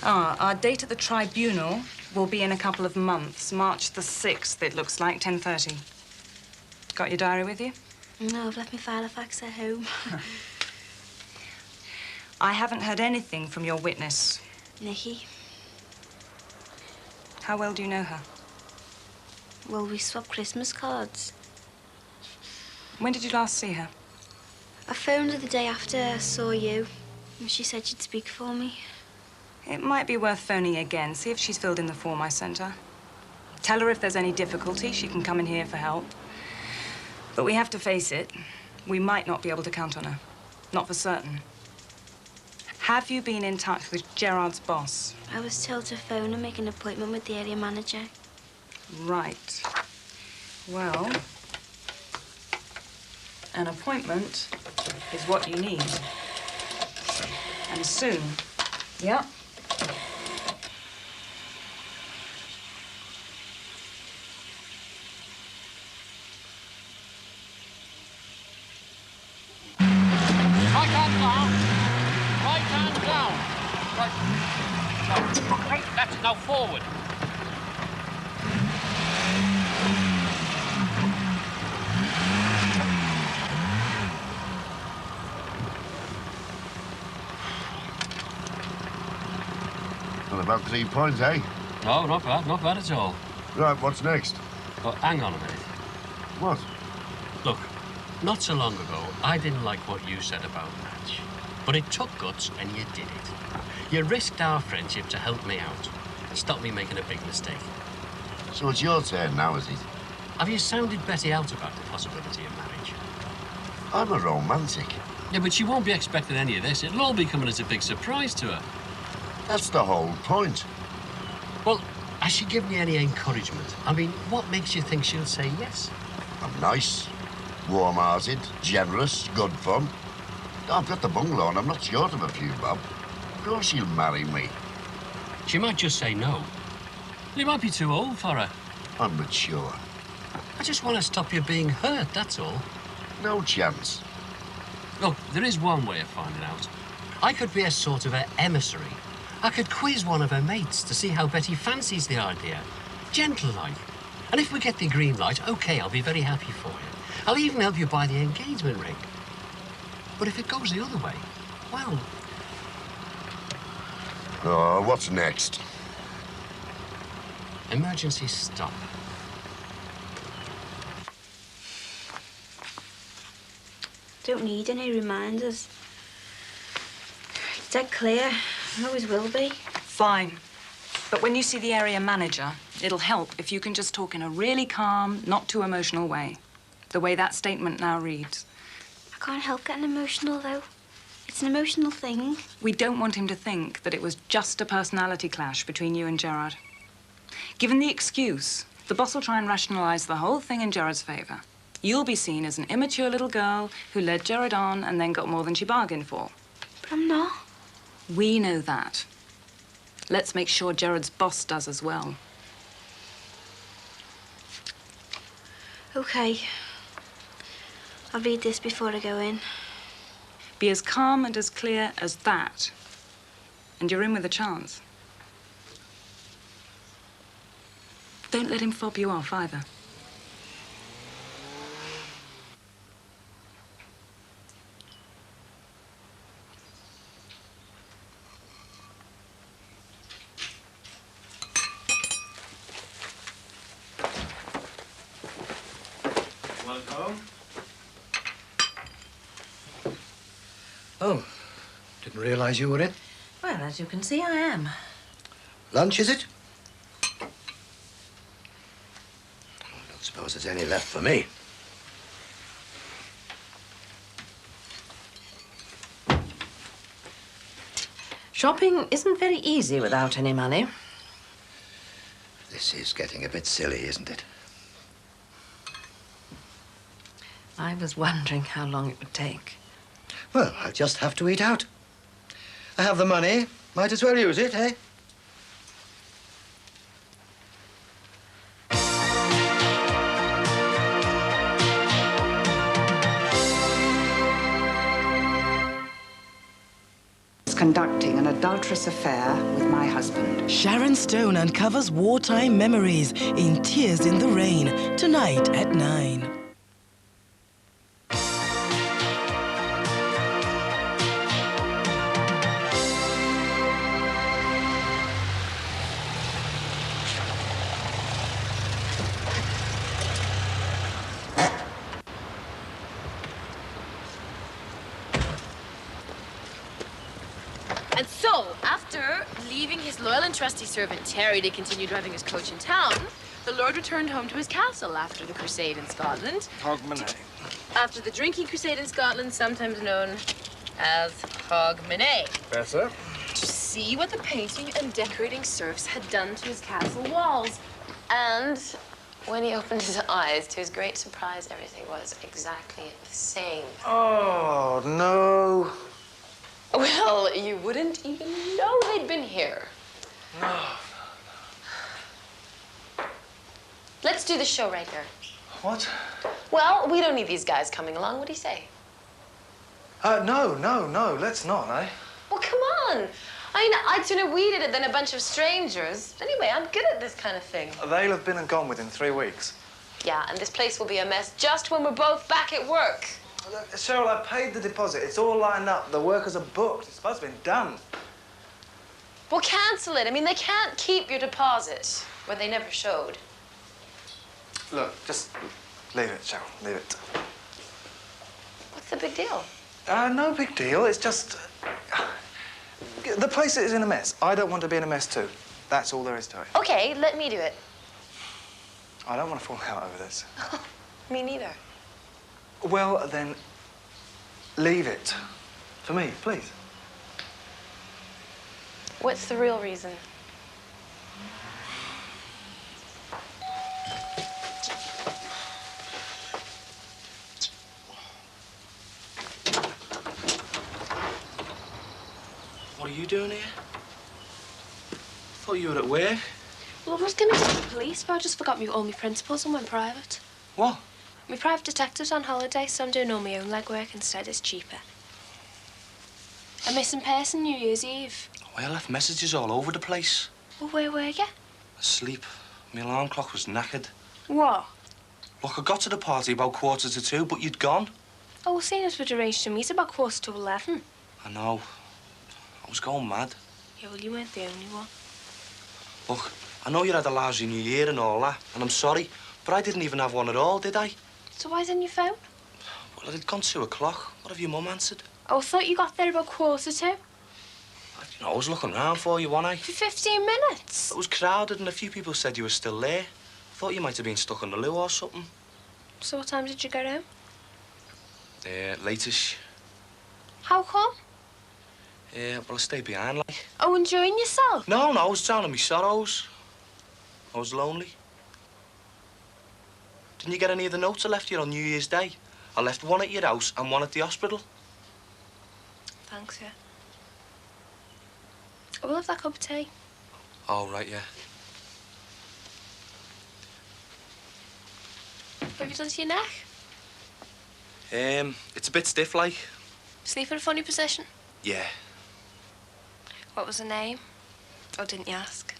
Our date at the tribunal will be in a couple of months. March the 6th, it looks like, 10:30. Got your diary with you? No, I've left my Filofax at home. I haven't heard anything from your witness. Nikki. How well do you know her? Well, we swapped Christmas cards. When did you last see her? I phoned her the day after I saw you, and she said she'd speak for me. It might be worth phoning again, see if she's filled in the form I sent her. Tell her if there's any difficulty, she can come in here for help. But we have to face it, we might not be able to count on her. Not for certain. Have you been in touch with Gerard's boss? I was told to phone and make an appointment with the area manager. Right. Well, an appointment is what you need. And soon. Yep. Right hand down. Right hand down. Right. That's now forward. Well, about 3 points, eh? No, not bad at all. Right, what's next? Oh, hang on a minute. What? Look, not so long ago, I didn't like what you said about Natch. But it took guts, and you did it. You risked our friendship to help me out and stop me making a big mistake. So it's your turn now, is it? Have you sounded Betty out about the possibility of marriage? I'm a romantic. Yeah, but she won't be expecting any of this. It'll all be coming as a big surprise to her. That's the whole point. Well, has she given you any encouragement? I mean, what makes you think she'll say yes? I'm nice, warm-hearted, generous, good fun. I've got the bungalow and I'm not short of a few bob. Of course she'll marry me. She might just say no. You might be too old for her. I'm mature. I just want to stop you being hurt, that's all. No chance. Look, there is one way of finding out. I could be a sort of an emissary. I could quiz one of her mates to see how Betty fancies the idea. Gentle-like. And if we get the green light, OK, I'll be very happy for you. I'll even help you buy the engagement ring. But if it goes the other way, well... Oh, what's next? Emergency stop. Don't need any reminders. It's dead clear. It always will be. Fine. But when you see the area manager, it'll help if you can just talk in a really calm, not too emotional way. The way that statement now reads. I can't help getting emotional, though. It's an emotional thing. We don't want him to think that it was just a personality clash between you and Gerard. Given the excuse, the boss will try and rationalize the whole thing in Gerard's favor. You'll be seen as an immature little girl who led Gerard on and then got more than she bargained for. But I'm not. We know that. Let's make sure Gerard's boss does as well. OK. I'll read this before I go in. Be as calm and as clear as that. And you're in with a chance. Don't let him fob you off either. Sherlock Holmes. Oh, didn't realise you were in. Well, as you can see, I am. Lunch, is it? I don't suppose there's any left for me. Shopping isn't very easy without any money. This is getting a bit silly, isn't it? I was wondering how long it would take. Well, I'll just have to eat out. I have the money. Might as well use it, eh? Conducting an adulterous affair with my husband. Sharon Stone uncovers wartime memories in Tears in the Rain, tonight at 9. And so, after leaving his loyal and trusty servant Terry to continue driving his coach in town, the Lord returned home to his castle after the crusade in Scotland. Hogmanay. After the drinking crusade in Scotland, sometimes known as Hogmanay. Better. To see what the painting and decorating serfs had done to his castle walls. And when he opened his eyes, to his great surprise, everything was exactly the same. Oh, no. Well, you wouldn't even know they'd been here. No. Let's do the show right here. What? Well, we don't need these guys coming along. What do you say? No, let's not, eh? Well, come on. I mean, I'd sooner we did it than a bunch of strangers. Anyway, I'm good at this kind of thing. They'll have been and gone within 3 weeks. Yeah, and this place will be a mess just when we're both back at work. Look, Cheryl, I paid the deposit. It's all lined up. The workers are booked. It's supposed to have been done. Well, cancel it. I mean, they can't keep your deposit when they never showed. Look, just leave it, Cheryl. Leave it. What's the big deal? No big deal. It's just... the place is in a mess. I don't want to be in a mess too. That's all there is to it. Okay, let me do it. I don't want to fall out over this. Me neither. Well, then, leave it. For me, please. What's the real reason? What are you doing here? Thought you were at work. Well, I was going to tell the police, but I just forgot all my principles and went private. What? My private detective's on holiday, so I'm doing all my own legwork instead. It's cheaper. A missing person New Year's Eve. Well, I left messages all over the place. Well, where were you? Asleep. My alarm clock was knackered. What? Look, I got to the party about 1:45, but you'd gone. Oh, well, seeing as we'd arranged to meet about 11:15. I know. I was going mad. Yeah, well, you weren't the only one. Look, I know you had a lousy New Year and all that, and I'm sorry, but I didn't even have one at all, did I? So why didn't you phone? Well, it had gone 2 o'clock. What have your mum answered? Oh, I thought you got there about 1:45. You know, I was looking round for you, wasn't I? For 15 minutes. It was crowded and a few people said you were still there. I thought you might have been stuck on the loo or something. So what time did you get home? Latish. How come? Well, I stayed behind, like. Oh, enjoying yourself? No, I was drowning my sorrows. I was lonely. Didn't you get any of the notes I left you on New Year's Day? I left one at your house and one at the hospital. Thanks, yeah. I will have that cup of tea. Oh, right, yeah. What have you done to your neck? It's a bit stiff, like. Sleep in a funny position? Yeah. What was the name? Or didn't you ask?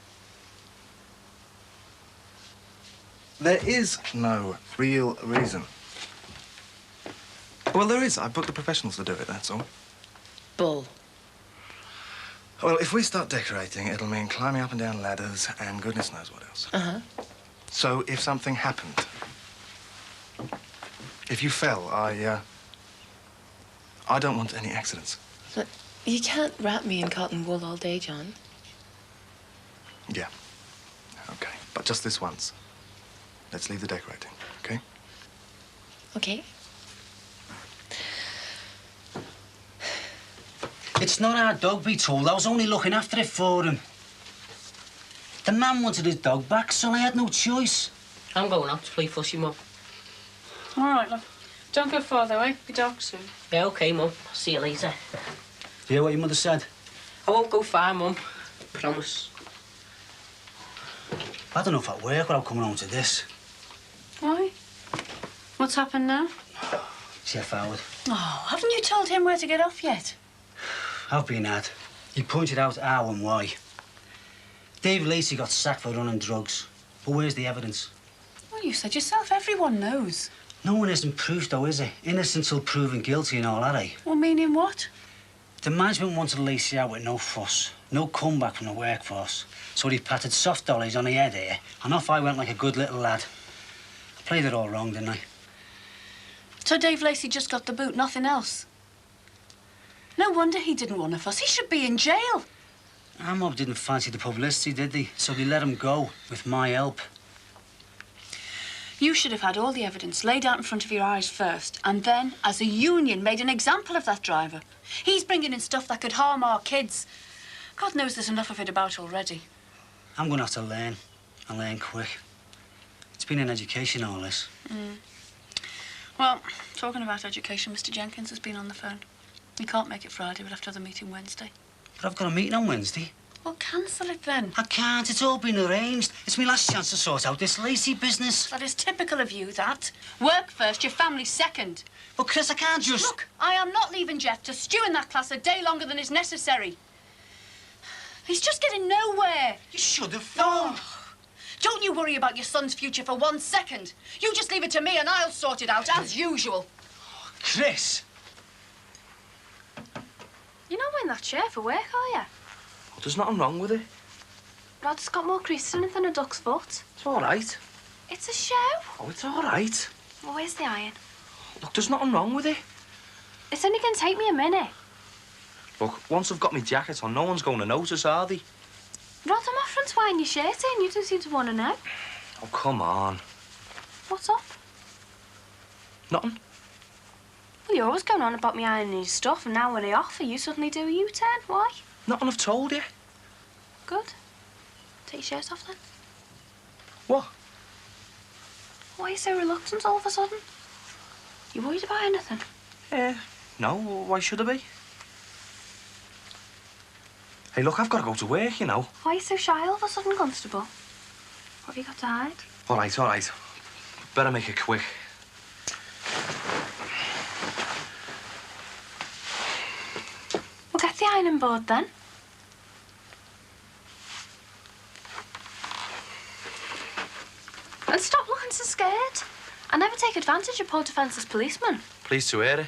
There is no real reason. Well, there is. I booked the professionals to do it, that's all. Bull. Well, if we start decorating, it'll mean climbing up and down ladders and goodness knows what else. Uh-huh. So if something happened, If you fell, I don't want any accidents. Look, you can't wrap me in cotton wool all day, John. Yeah. Okay, but just this once. Let's leave the decorating, okay? Okay. It's not our dog, be told. I was only looking after it for him. The man wanted his dog back, so I had no choice. I'm going out to play fussy, Mum. All right, love. Don't go far, though, eh? Be dark soon. Yeah, OK, Mum. I'll see you later. You hear what your mother said? I won't go far, Mum. Promise. I don't know if I'd work without coming home to this. Why? What's happened now? Chef Howard. Oh, haven't you told him where to get off yet? I've been had. He pointed out how and why. Dave Lacey got sacked for running drugs. But where's the evidence? Well, you said yourself, everyone knows. No one isn't proof, though, is it? Innocent till proven guilty and all that, eh? Well, meaning what? The management wanted Lacey out with no fuss, no comeback from the workforce. So he patted soft dollies on the head here, and off I went like a good little lad. I played it all wrong, didn't I? So Dave Lacey just got the boot, nothing else? No wonder he didn't want a fuss. He should be in jail. Our mob didn't fancy the publicity, did they? So they let him go, with my help. You should have had all the evidence laid out in front of your eyes first, and then, as a union, made an example of that driver. He's bringing in stuff that could harm our kids. God knows there's enough of it about already. I'm going to have to learn, and learn quick. It's been an education, all this. Well, talking about education, Mr. Jenkins has been on the phone. We can't make it Friday. We'll have to have the meeting Wednesday. But I've got a meeting on Wednesday. Well, cancel it then. I can't. It's all been arranged. It's my last chance to sort out this Lacey business. That is typical of you, that. Work first, your family second. But, Chris, I can't just... Look, I am not leaving Jeff to stew in that class a day longer than is necessary. He's just getting nowhere. You should have phoned. Oh, don't you worry about your son's future for 1 second. You just leave it to me and I'll sort it out, as usual. Chris! You're not wearing that shirt for work, are you? Well, there's nothing wrong with it. Rod's got more creases in it than a duck's foot. It's all right. It's a show. Oh, it's all right. Well, where's the iron? Look, there's nothing wrong with it. It's only going to take me a minute. Look, once I've got my jacket on, no one's going to notice, are they? Rod, I'm offering to iron your shirt in. You don't seem to want to know. Oh, come on. What's up? Nothing. Well, you're always going on about me ironing your stuff, and now when I offer, you suddenly do a U-turn. Why? Nothing I've told you. Good. Take your shirt off, then. What? Why are you so reluctant all of a sudden? You worried about anything? No, why should I be? Hey, look, I've got to go to work, you know. Why are you so shy all of a sudden, Constable? What have you got to hide? All right, all right. Better make it quick. We'll get the ironing board, then. And stop looking so scared. I never take advantage of poor defenceless policemen. Pleased to hear it.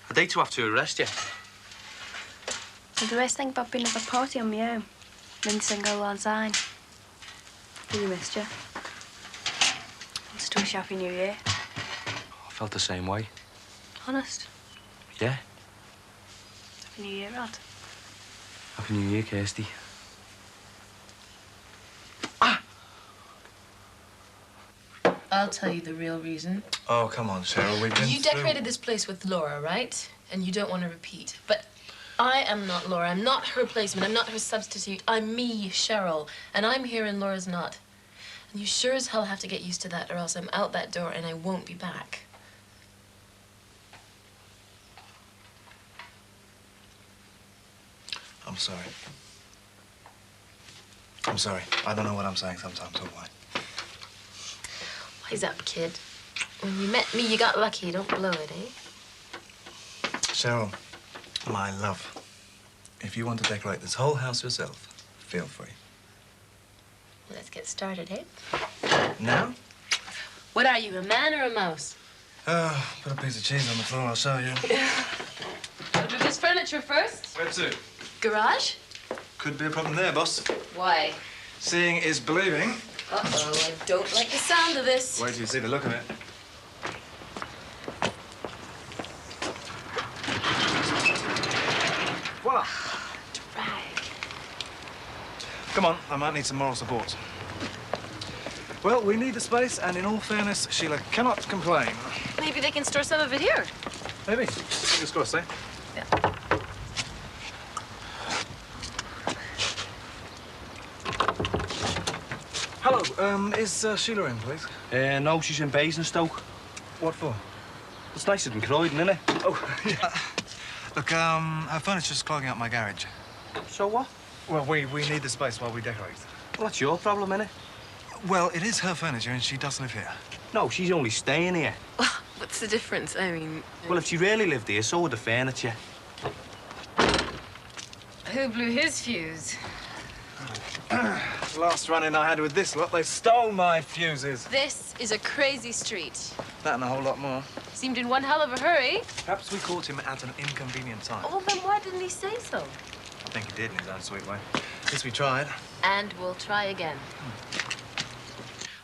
I'd hate to have to arrest you. So the worst thing about being at the party on my own, then single on sign. Really missed you. Just wish you Happy New Year. I felt the same way. Honest. Yeah. Happy New Year, Rod. Happy New Year, Kirsty. I'll tell you the real reason. Oh, come on, Cheryl. We've been You decorated this place with Laura, right? And you don't want to repeat. But I am not Laura. I'm not her replacement. I'm not her substitute. I'm me, Cheryl. And I'm here and Laura's not. And you sure as hell have to get used to that, or else I'm out that door and I won't be back. I'm sorry. I'm sorry. I don't know what I'm saying sometimes, or why. Wise up, kid. When you met me, you got lucky. Don't blow it, eh? Cheryl, my love, if you want to decorate this whole house yourself, feel free. Let's get started, eh? Now? What are you, a man or a mouse? Put a piece of cheese on the floor, I'll show you. We'll do this furniture first. Where to? Garage? Could be a problem there, boss. Why? Seeing is believing. Uh-oh, I don't like the sound of this. Wait till you see the look of it. Come on, I might need some moral support. Well, we need the space, and in all fairness, Sheila cannot complain. Maybe they can store some of it here. Maybe. Fingers crossed, eh? Yeah. Hello, is Sheila in, please? No, she's in Basingstoke. What for? It's nicer than Croydon, isn't it? Oh, yeah. Look, her furniture's clogging up my garage. So what? Well, we need the space while we decorate. Well, that's your problem, innit? Well, it is her furniture, and she does live here. No, she's only staying here. What's the difference? I mean... Well, if she really lived here, so would the furniture. Who blew his fuse? Last run-in I had with this lot, they stole my fuses. This is a crazy street. That and a whole lot more. Seemed in one hell of a hurry. Perhaps we caught him at an inconvenient time. Oh, then why didn't he say so? I think he did in his own sweet way. At least we tried. And we'll try again.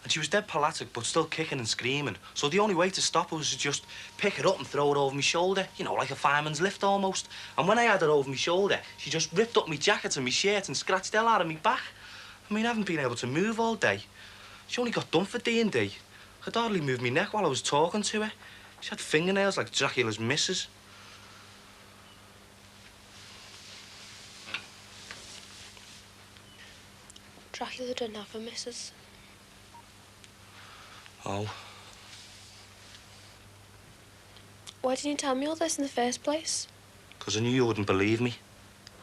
And she was dead palatic, but still kicking and screaming. So the only way to stop her was to just pick it up and throw it over my shoulder. You know, like a fireman's lift almost. And when I had it over my shoulder, she just ripped up my jacket and my shirt and scratched the hell out of me back. I mean, I haven't been able to move all day. She only got done for D&D. I could hardly move my neck while I was talking to her. She had fingernails like Dracula's missus. Dracula didn't have a missus. Oh. Why didn't you tell me all this in the first place? Because I knew you wouldn't believe me.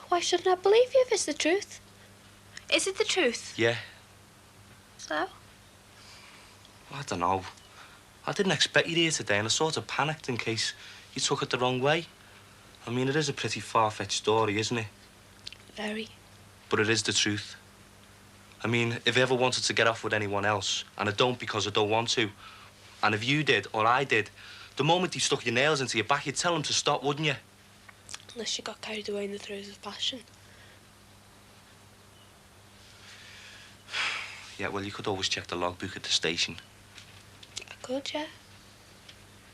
Why shouldn't I believe you if it's the truth? Is it the truth? Yeah. So? I don't know. I didn't expect you here today, and I sort of panicked in case you took it the wrong way. I mean, it is a pretty far-fetched story, isn't it? Very. But it is the truth. I mean, if I ever wanted to get off with anyone else, and I don't because I don't want to, and if you did, or I did, the moment you stuck your nails into your back, you'd tell them to stop, wouldn't you? Unless you got carried away in the throes of passion. Yeah, well, you could always check the logbook at the station. I could, yeah.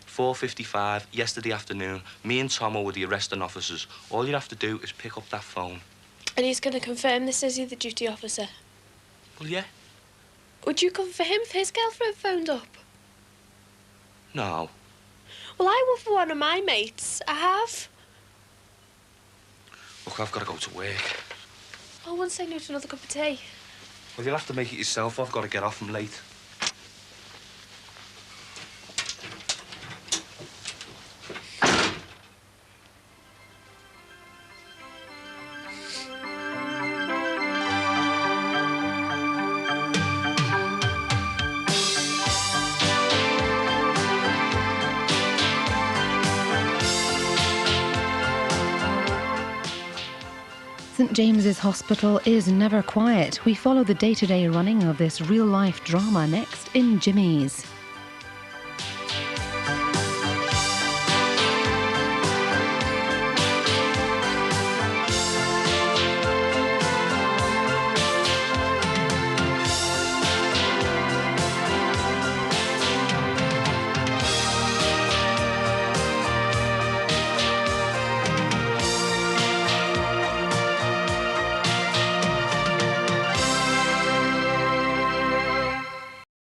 4:55 yesterday afternoon, me and Tomo were the arresting officers. All you'd have to do is pick up that phone. And he's going to confirm this, is he, the duty officer? Well, yeah. Would you come for him if his girlfriend phoned up? No. Well, I would for one of my mates. I have. Look, I've got to go to work. I won't say no to another cup of tea. Well, you'll have to make it yourself. I've got to get off. I'm late. St James's Hospital is never quiet. We follow the day-to-day running of this real-life drama next in Jimmy's.